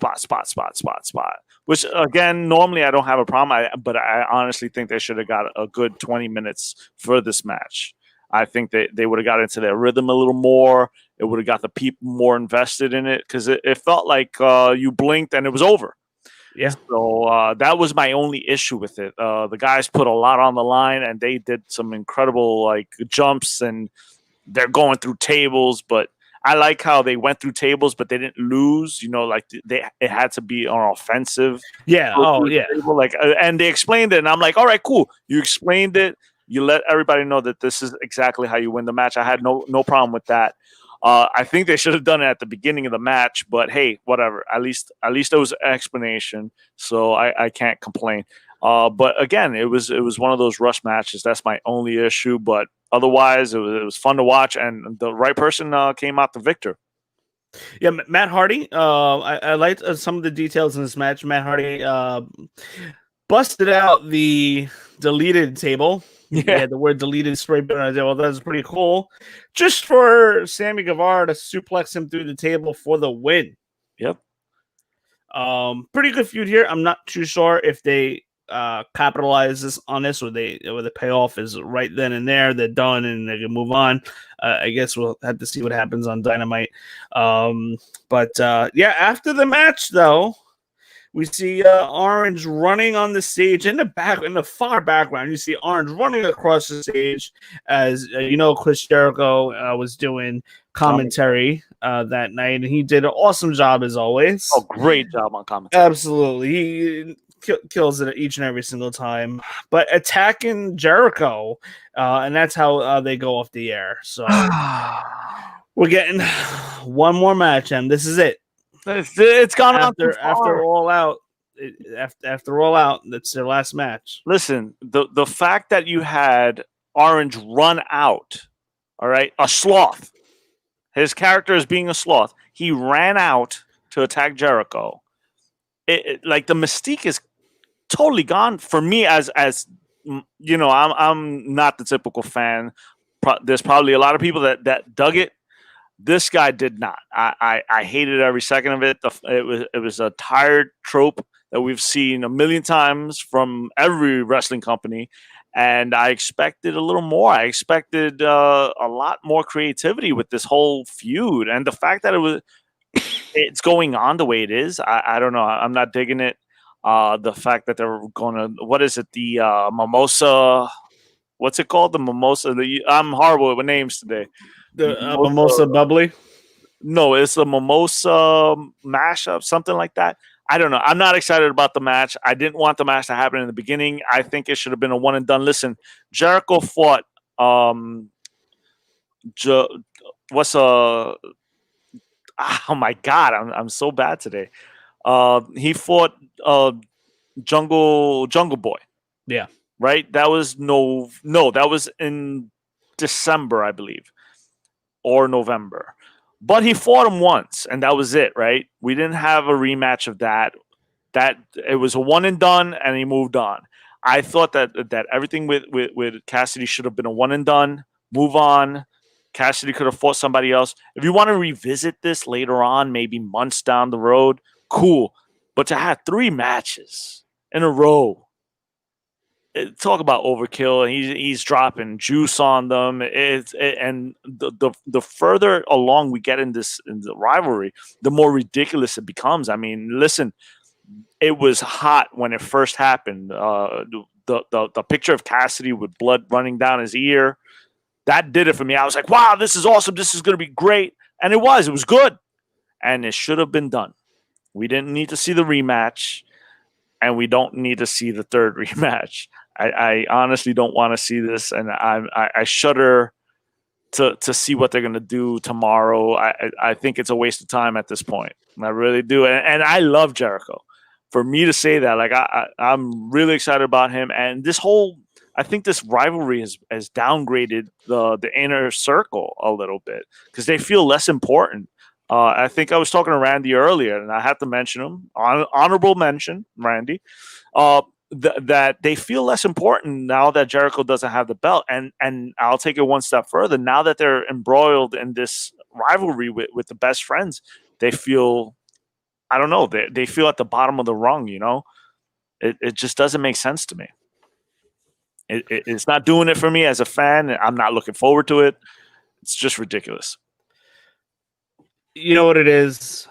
Which, again, normally I don't have a problem. But I honestly think they should have got a good 20 minutes for this match. I think they would have got into their rhythm a little more. It would have got the people more invested in it, because it felt like you blinked and it was over. Yeah. So that was my only issue with it. The guys put a lot on the line, and they did some incredible jumps, and they're going through tables. But I like how they went through tables, but they didn't lose. It had to be on offensive. Yeah. Oh, yeah. And they explained it, and I'm like, all right, cool. You explained it. You let everybody know that this is exactly how you win the match. I had no problem with that. I think they should have done it at the beginning of the match, but hey, whatever. At least there was an explanation, so I can't complain. But again, it was one of those rush matches. That's my only issue. But otherwise, it was fun to watch, and the right person came out the victor. Yeah, Matt Hardy. I liked some of the details in this match. Matt Hardy busted out the deleted table. Yeah, the word deleted spray paint on it. Well, that's pretty cool. Just for Sammy Guevara to suplex him through the table for the win. Yep. Pretty good feud here. I'm not too sure if they capitalize on this, or the payoff is right then and there. They're done and they can move on. I guess we'll have to see what happens on Dynamite. But after the match though, we see Orange running on the stage in the far background. You see Orange running across the stage as Chris Jericho was doing commentary that night, and he did an awesome job as always. Oh, great job on commentary! Absolutely, he kills it each and every single time. But attacking Jericho, and that's how they go off the air. So we're getting one more match, and this is it. It's gone after All Out. After All Out, that's their last match. Listen, the fact that you had Orange run out, all right, a sloth. His character is being a sloth. He ran out to attack Jericho. The mystique is totally gone for me. As I'm not the typical fan. There's probably a lot of people that dug it. This guy did not. I hated every second of it. It was a tired trope that we've seen a million times from every wrestling company, and I expected a little more. I expected a lot more creativity with this whole feud, and the fact that it's going on the way it is, I don't know. I'm not digging it. The fact that they're going to, what is it? The mimosa. What's it called? The mimosa. I'm horrible with names today. The mimosa bubbly. No, it's a mimosa mashup, something like that. I don't know. I'm not excited about the match. I didn't want the match to happen in the beginning. I think it should have been a one and done. Listen, Jericho fought. What's a? Oh my God, I'm so bad today. He fought Jungle Boy. Yeah. Right. That was that was in December, I believe, or November. But he fought him once, and that was it, right? We didn't have a rematch of that. That it was a one and done, and he moved on. I thought that everything with Cassidy should have been a one and done. Move on. Cassidy could have fought somebody else. If you want to revisit this later on, maybe months down the road, cool. But to have 3 matches in a row, talk about overkill, and he's dropping juice on them. And the further along we get in the rivalry, the more ridiculous it becomes. I mean, listen, it was hot when it first happened. The picture of Cassidy with blood running down his ear, that did it for me. I was like, wow, this is awesome. This is going to be great. And it was good. And it should have been done. We didn't need to see the rematch, and we don't need to see the third rematch. I honestly don't want to see this, and I shudder to see what they're going to do tomorrow. I think it's a waste of time at this point. I really do. And I love Jericho. For me to say that, like, I'm really excited about him. And I think this rivalry has downgraded the inner circle a little bit because they feel less important. I think I was talking to Randy earlier, and I have to mention him. Honorable mention, Randy. That they feel less important now that Jericho doesn't have the belt. And I'll take it one step further. Now that they're embroiled in this rivalry with the best friends, they feel, I don't know, they feel at the bottom of the rung, you know? It just doesn't make sense to me. It's not doing it for me as a fan. I'm not looking forward to it. It's just ridiculous. You know what it is?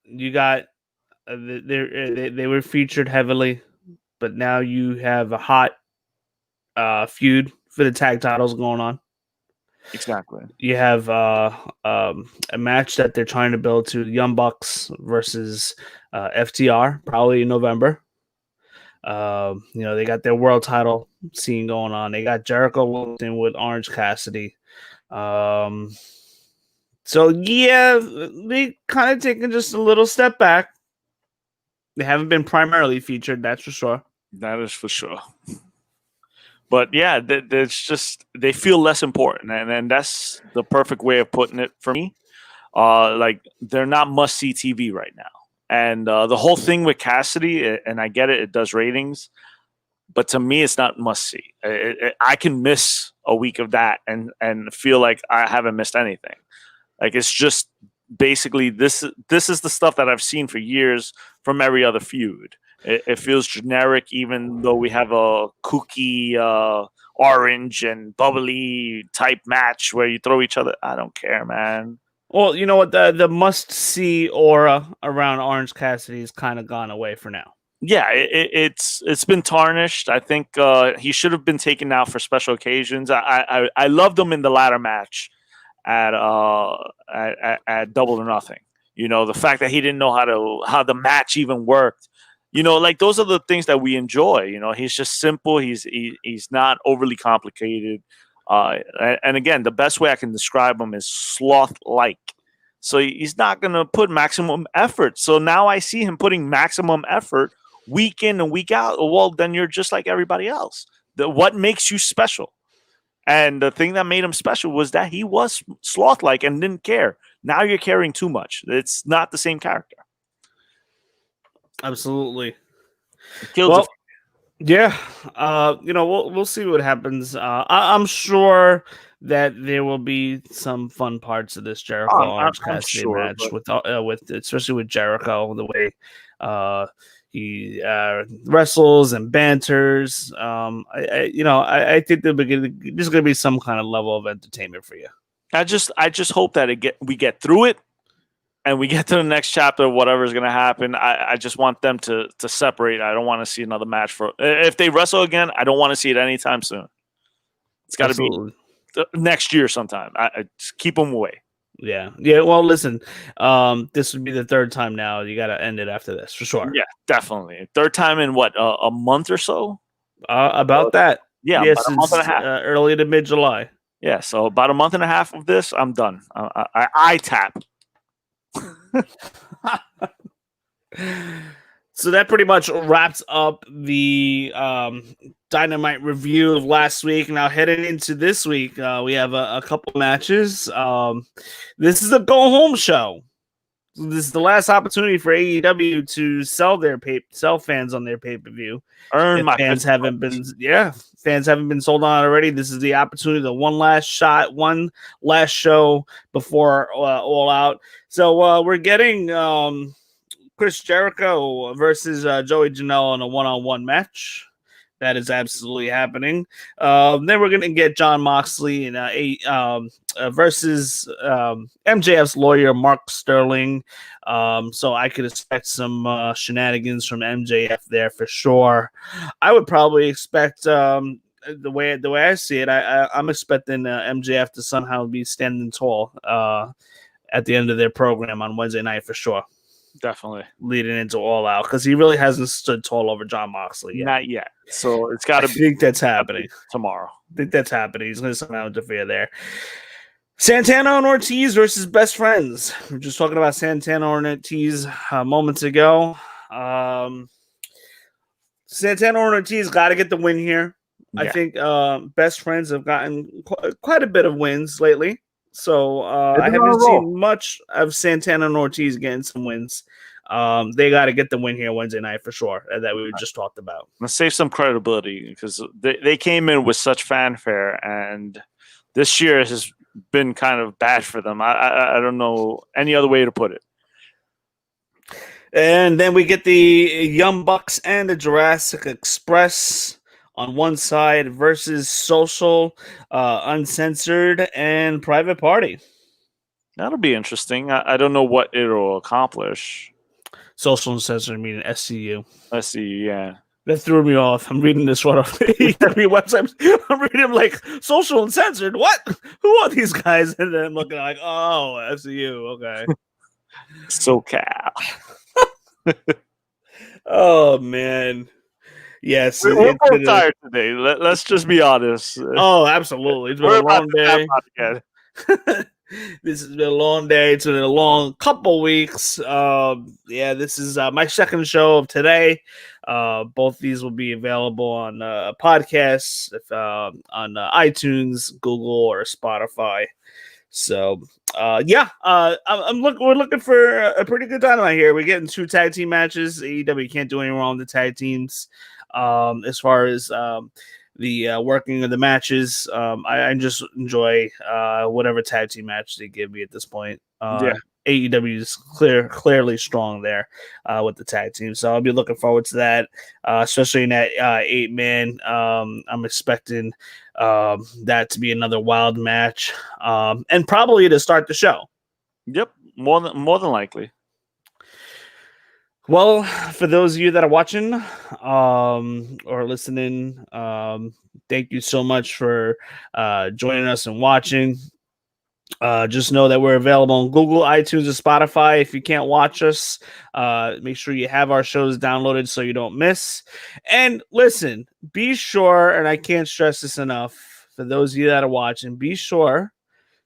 You got they were featured heavily, but now you have a hot feud for the tag titles going on. Exactly. You have a match that they're trying to build to Young Bucks versus FTR, probably in November. They got their world title scene going on. They got Jericho Wilson with Orange Cassidy. So yeah, they kind of taken just a little step back. They haven't been primarily featured, that's for sure. That is for sure. But yeah, it's just they feel less important, and that's the perfect way of putting it for me. Like they're not must-see TV right now, and the whole thing with Cassidy, and I get it, it does ratings, but to me, it's not must-see. I can miss a week of that and feel like I haven't missed anything. Like it's just basically this is the stuff that I've seen for years from every other feud. It feels generic, even though we have a kooky, orange and bubbly type match where you throw each other. I don't care, man. Well, you know what? The must-see aura around Orange Cassidy has kind of gone away for now. Yeah, it's been tarnished. I think he should have been taken out for special occasions. I loved him in the ladder match at Double or Nothing. You know, the fact that he didn't know how the match even worked. You know, like those are the things that we enjoy. You know, he's just simple. He's not overly complicated. And again, the best way I can describe him is sloth-like. So he's not going to put maximum effort. So now I see him putting maximum effort week in and week out. Well, then you're just like everybody else. What makes you special? And the thing that made him special was that he was sloth-like and didn't care. Now you're caring too much. It's not the same character. Absolutely. Well, yeah. We'll see what happens. I'm sure that there will be some fun parts of this Jericho Orange Cassidy match with especially with Jericho, the way he wrestles and banters. I think there's going to be some kind of level of entertainment for you. I just hope that we get through it, and we get to the next chapter, whatever's going to happen, I just want them to separate. I don't want to see another match. If they wrestle again, I don't want to see it anytime soon. It's got to be next year sometime. I just keep them away. Yeah. Well, listen, this would be the third time now. You got to end it after this for sure. Yeah, definitely. Third time in what, a month or so? About that. Yeah, yes, about a month and a half. Early to mid-July. Yeah, so about a month and a half of this, I'm done. I tap. So that pretty much wraps up the Dynamite review of last week. Now heading into this week, we have a couple matches. This is a go-home show. This is the last opportunity for AEW to sell fans on their pay-per-view. Fans haven't been sold on already. This is the opportunity, the one last shot, one last show before All Out. So we're getting Chris Jericho versus Joey Janela in a one-on-one match. That is absolutely happening. Then we're going to get Jon Moxley in versus MJF's lawyer, Mark Sterling. So I could expect some shenanigans from MJF there for sure. I would probably expect the way I see it. I'm expecting MJF to somehow be standing tall at the end of their program on Wednesday night for sure. Definitely leading into All Out because he really hasn't stood tall over Jon Moxley yet. Not yet. So it's got to be. I think that's happening tomorrow. I think that's happening. He's going to somehow interfere there. Santana and Ortiz versus Best Friends. We were just talking about Santana and Ortiz moments ago. Santana and Ortiz got to get the win here. Yeah. I think Best Friends have gotten quite a bit of wins lately. So I haven't seen much of Santana and Ortiz getting some wins. They got to get the win here Wednesday night for sure, that we just talked about. Let's save some credibility because they came in with such fanfare, and this year has been kind of bad for them. I don't know any other way to put it. And then we get the Young Bucks and the Jurassic Express on one side versus Social, Uncensored, and Private Party. That'll be interesting. I don't know what it'll accomplish. Social Uncensored meaning SCU. SCU, yeah. That threw me off. I'm reading this one off the AEW website. I'm reading them like Social Uncensored. What? Who are these guys? And then looking like, oh, SCU. Okay. SoCal. Oh man. Yes, we're both tired today. Let's just be honest. Oh, absolutely. It's been a long day. This has been a long day. It's been a long couple weeks. This is my second show of today. Both these will be available on podcasts, on iTunes, Google, or Spotify. So, we're looking for a pretty good Dynamite here. We're getting 2 tag team matches. AEW can't do any wrong with the tag teams. As far as the working of the matches, I just enjoy whatever tag team match they give me at this point. AEW is clearly strong there with the tag team, so I'll be looking forward to that, especially in that 8-man. I'm expecting that to be another wild match, and probably to start the show. Yep, more than likely. Well, for those of you that are watching or listening, thank you so much for joining us and watching. Just know that we're available on Google, iTunes, and Spotify. If you can't watch us, make sure you have our shows downloaded so you don't miss. And listen, be sure, and I can't stress this enough, for those of you that are watching, be sure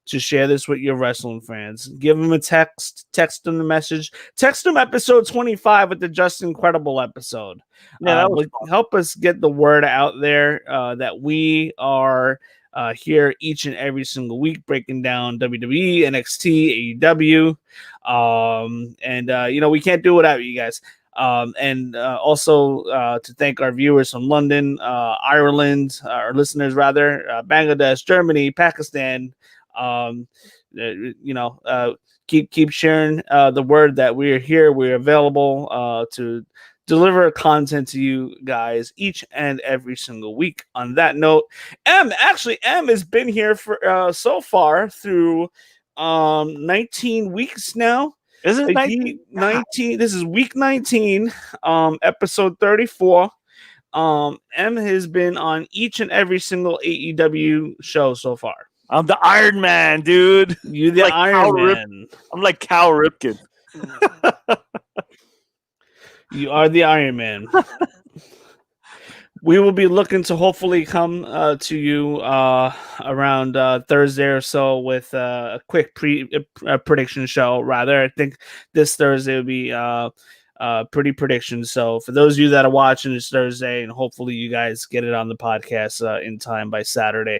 to share this with your wrestling fans. Give them a text them the message. Text them episode 25 with the Just Incredible episode. Yeah, help us get the word out there that we are here each and every single week breaking down WWE, NXT, AEW. We can't do it without you guys. Also to thank our viewers from London, Ireland, our listeners rather, Bangladesh, Germany, Pakistan. Keep sharing the word that we're here. We're available to deliver content to you guys each and every single week. On that note, M has been here for so far through 19 weeks now. Is it 19? 19. This is week 19, episode 34. M has been on each and every single AEW show so far. I'm the Iron Man, dude. You the Iron Man. I'm like Cal Ripken. You are the Iron Man. We will be looking to hopefully come to you around Thursday or so with a quick prediction show. Rather, I think this Thursday will be pretty predictions. So for those of you that are watching this Thursday, and hopefully you guys get it on the podcast in time by Saturday.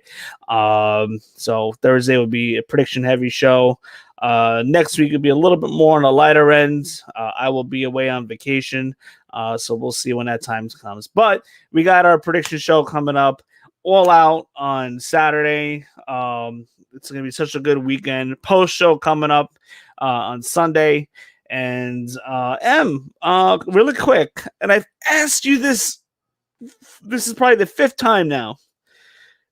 So Thursday will be a prediction heavy show. Next week will be a little bit more on the lighter end. I will be away on vacation. So we'll see when that time comes. But we got our prediction show coming up All Out on Saturday. It's going to be such a good weekend. Post show coming up on Sunday. And really quick, and I've asked you this. This is probably the 5th time now.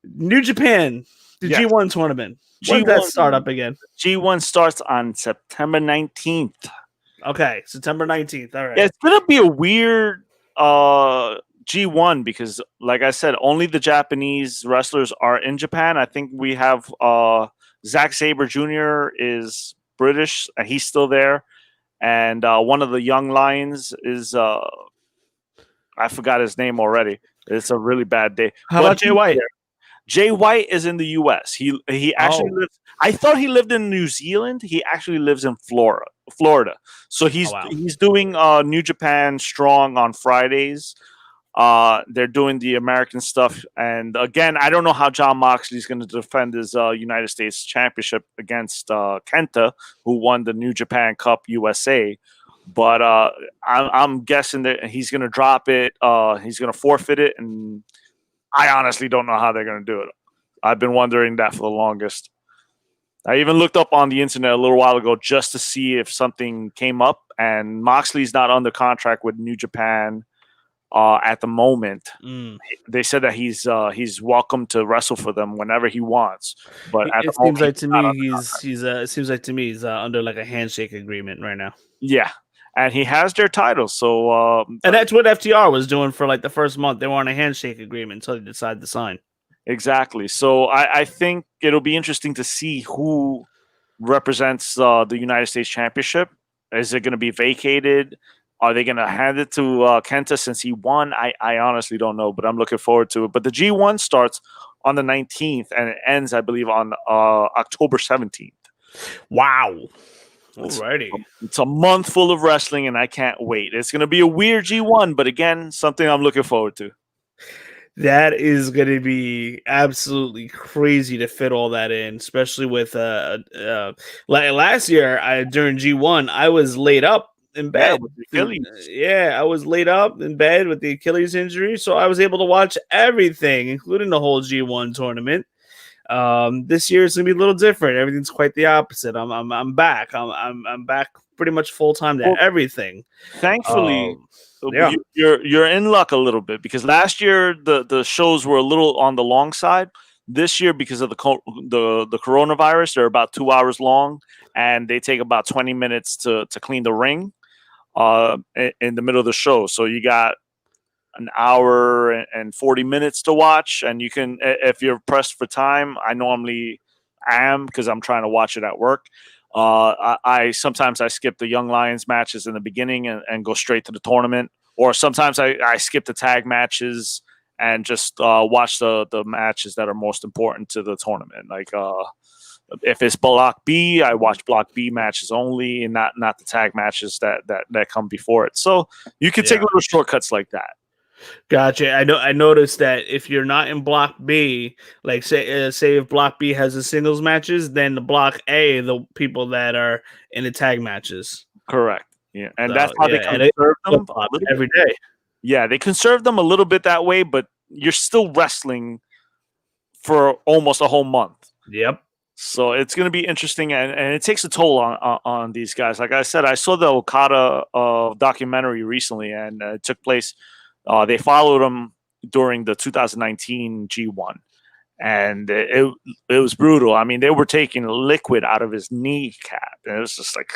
New Japan, the G1 tournament. When does that start up again? G1 starts on September 19th. Okay, September 19th. All right. Yeah, it's going to be a weird G1 because, like I said, only the Japanese wrestlers are in Japan. I think we have Zack Sabre Jr. is British, and he's still there. And one of the young lions is, I forgot his name already. It's a really bad day. How about Jay White? Jay White is in the U.S. He actually lives. I thought he lived in New Zealand. He actually lives in Florida. So he's doing New Japan Strong on Fridays. They're doing the American stuff, and again, I don't know how John Moxley is going to defend his United States Championship against Kenta, who won the New Japan Cup USA. But I'm guessing that he's going to drop it. He's going to forfeit it, and I honestly don't know how they're going to do it. I've been wondering that for the longest. I even looked up on the internet a little while ago just to see if something came up, and Moxley's not under contract with New Japan at the moment. They said that he's welcome to wrestle for them whenever he wants. But it seems like to me he's under like a handshake agreement right now. Yeah. And he has their title, so and that's what FTR was doing for like the first month. They were on a handshake agreement until they decided to sign. Exactly. So I think it'll be interesting to see who represents the United States Championship. Is it going to be vacated? Are they going to hand it to Kenta since he won? I honestly don't know, but I'm looking forward to it. But the G1 starts on the 19th and it ends, I believe, on October 17th. Wow. Alrighty. It's a month full of wrestling, and I can't wait. It's going to be a weird G1, but again, something I'm looking forward to. That is going to be absolutely crazy to fit all that in, especially with last year during G1, I was laid up in bed. I was laid up in bed with the Achilles injury, so I was able to watch everything, including the whole G1 tournament. This year it's gonna be a little different. Everything's quite the opposite. I'm back. I'm back pretty much full time to everything. Thankfully, you're in luck a little bit because last year the shows were a little on the long side. This year, because of the coronavirus, they're about 2 hours long, and they take about 20 minutes to clean the ring in the middle of the show. So you got an hour and 40 minutes to watch, and you can, if you're pressed for time, I normally am because I'm trying to watch it at work. I sometimes I skip the Young Lions matches in the beginning and go straight to the tournament, or sometimes I skip the tag matches and just watch the matches that are most important to the tournament. Like if it's Block B, I watch Block B matches only, and not the tag matches that come before it. So you can take little shortcuts like that. Gotcha. I noticed that if you're not in Block B, like say if Block B has the singles matches, then the Block A, the people that are in the tag matches. Correct. Yeah, and that's how they conserve them every day. Yeah, they conserve them a little bit that way, but you're still wrestling for almost a whole month. Yep. So it's going to be interesting, and it takes a toll on these guys. Like I said, I saw the Okada documentary recently, and it took place. They followed him during the 2019 G1, and it was brutal. I mean, they were taking liquid out of his kneecap, and it was just like,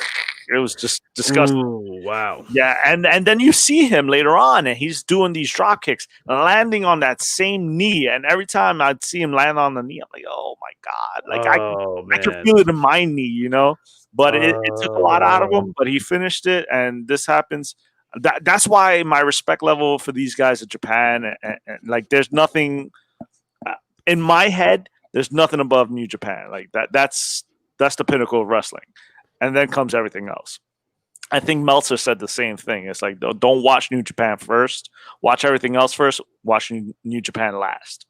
it was just disgusting. Ooh, wow. Yeah, and then you see him later on, and he's doing these drop kicks, landing on that same knee. And every time I'd see him land on the knee, I'm like, oh my god! Like I could feel it in my knee, you know. But it took a lot out of him. But he finished it, and this happens. That's why my respect level for these guys in Japan, and like, there's nothing in my head. There's nothing above New Japan. Like that's the pinnacle of wrestling, and then comes everything else. I think Meltzer said the same thing. It's like, don't watch New Japan first. Watch everything else first. Watch New Japan last.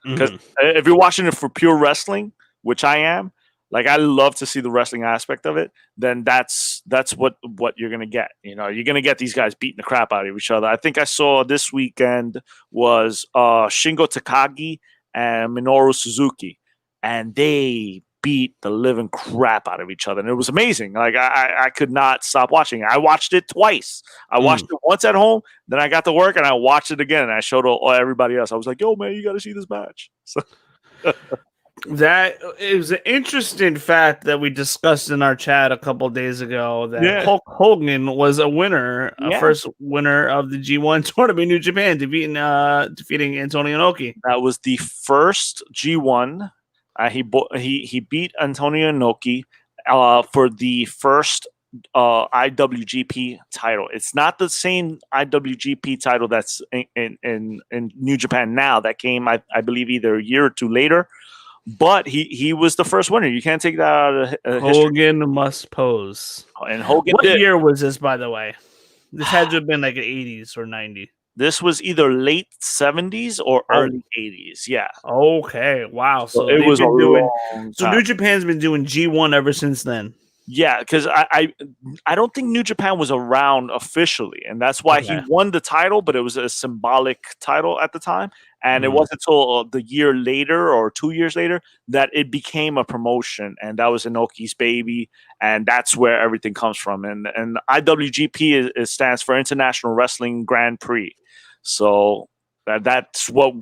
Because if you're watching it for pure wrestling, which I am, like, I love to see the wrestling aspect of it, then that's what you're going to get. You know, you're going to get these guys beating the crap out of each other. I think I saw this weekend was Shingo Takagi and Minoru Suzuki, and they beat the living crap out of each other, and it was amazing. Like, I could not stop watching it. I watched it twice. I watched it once at home, then I got to work and I watched it again, and I showed everybody else. I was like, yo, man, you got to see this match. So that is an interesting fact that we discussed in our chat a couple of days ago, that Hulk Hogan was a winner, first winner of the G1 tournament in New Japan, defeating Antonio Inoki. That was the first G1. He beat Antonio Inoki for the first IWGP title. It's not the same IWGP title that's in New Japan now. That came, I believe, either a year or two later. But he was the first winner. You can't take that out of history. Hogan must pose. And Hogan What year was this, by the way? This had to have been like the 80s or 90s. This was either late 70s or early 80s. Yeah. Okay. Wow. So it was a long time. So New Japan's been doing G1 ever since then. Yeah, because I don't think New Japan was around officially, and that's why he won the title, but it was a symbolic title at the time. And it wasn't until the year later or 2 years later that it became a promotion, and that was Inoki's baby, and that's where everything comes from. And IWGP stands for International Wrestling Grand Prix. So that's what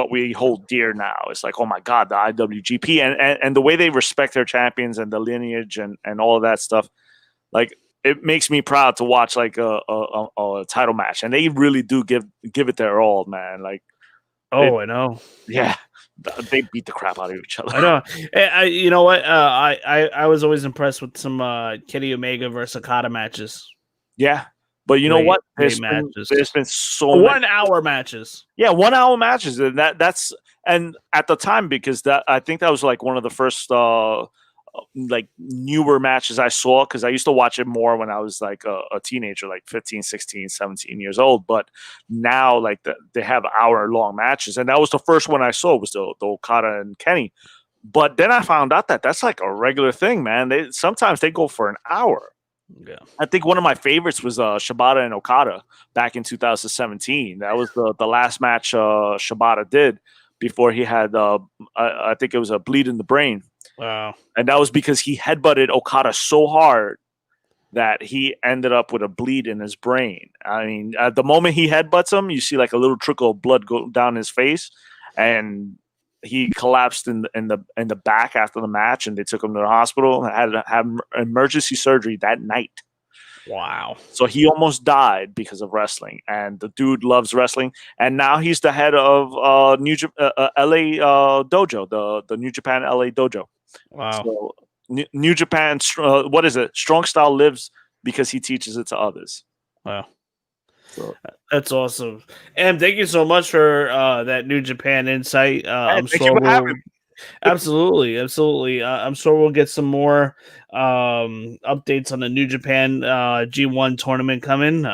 we hold dear now. It's like, oh my God, the IWGP and the way they respect their champions and the lineage and all of that stuff. Like, it makes me proud to watch like a title match, and they really do give it their all, man. Like, I know. Yeah, they beat the crap out of each other. I know. You know what? I was always impressed with some Kenny Omega versus Okada matches. Yeah. But you know what? There's been so 1 hour matches. Yeah, 1 hour matches, and that's at the time, because I think that was like one of the first like newer matches I saw, because I used to watch it more when I was like a teenager, like 15, 16, 17 years old. But now, like, they have hour-long matches, and that was the first one I saw, was the Okada and Kenny. But then I found out that that's like a regular thing, man. Sometimes they go for an hour. Yeah, I think one of my favorites was Shibata and Okada back in 2017. That was the last match Shibata did before he had I think it was a bleed in the brain. Wow. And that was because he headbutted Okada so hard that he ended up with a bleed in his brain. I mean, at the moment he headbutts him, you see like a little trickle of blood go down his face, and he collapsed in the back after the match, and they took him to the hospital and had to have emergency surgery that night. Wow. So he almost died because of wrestling, and the dude loves wrestling, and now he's the head of LA dojo, the New Japan LA dojo. Wow. So New Japan, what is it? Strong Style lives because he teaches it to others. Wow. So that's awesome. And thank you so much for that New Japan insight. I'm sure absolutely. I'm sure we'll get some more updates on the New Japan G1 tournament coming.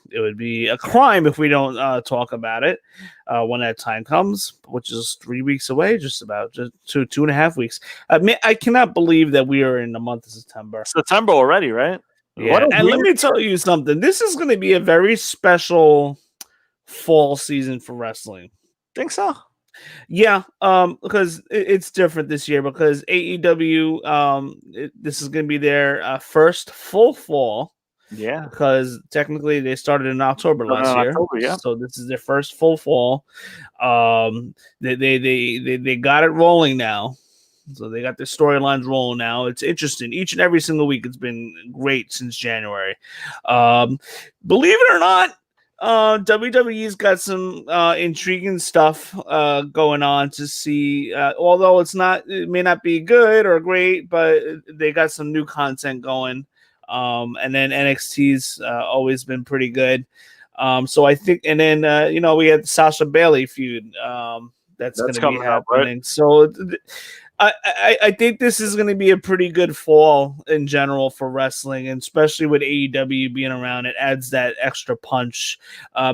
It would be a crime if we don't talk about it when that time comes, which is 3 weeks away, just 2.5 weeks. I cannot believe that we are in the month of September. September already, right? Yeah, and let me tell you something. This is going to be a very special fall season for wrestling. Think so? Yeah, because it's different this year, because AEW, this is going to be their first full fall. Yeah, because technically they started in October last year. Yeah. So this is their first full fall. They got it rolling now. So they got their storylines rolling now. It's interesting. Each and every single week, it's been great since January. Believe it or not, WWE's got some intriguing stuff going on to see. Although it may not be good or great, but they got some new content going. And then NXT's always been pretty good. So I think, and then we had the Sasha Bailey feud. That's going to be happening. Up, right? So I think this is going to be a pretty good fall in general for wrestling, and especially with AEW being around, it adds that extra punch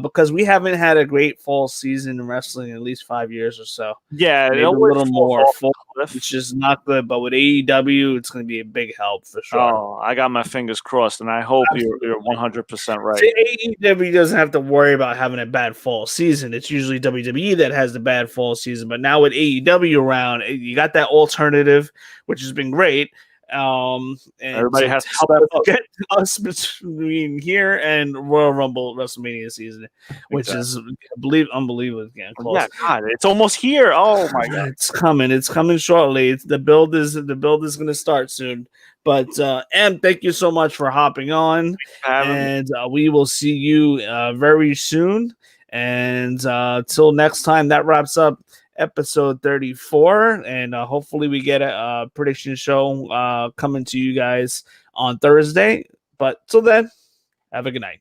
because we haven't had a great fall season in wrestling in at least 5 years or so. Yeah, maybe a little more fall, which is not good, but with AEW, it's going to be a big help for sure. Oh, I got my fingers crossed, and I hope you're 100% right. See, AEW doesn't have to worry about having a bad fall season. It's usually WWE that has the bad fall season, but now with AEW around, you got that alternative, which has been great. And everybody has to help get us between here and Royal Rumble WrestleMania season, which is unbelievable again. Close. Yeah, God, it's almost here. Oh my God, it's coming. It's coming shortly. The build is going to start soon. But Em, thank you so much for hopping on, and we will see you very soon. And till next time, that wraps up episode 34, and hopefully we get a prediction show coming to you guys on Thursday. But till then, have a good night.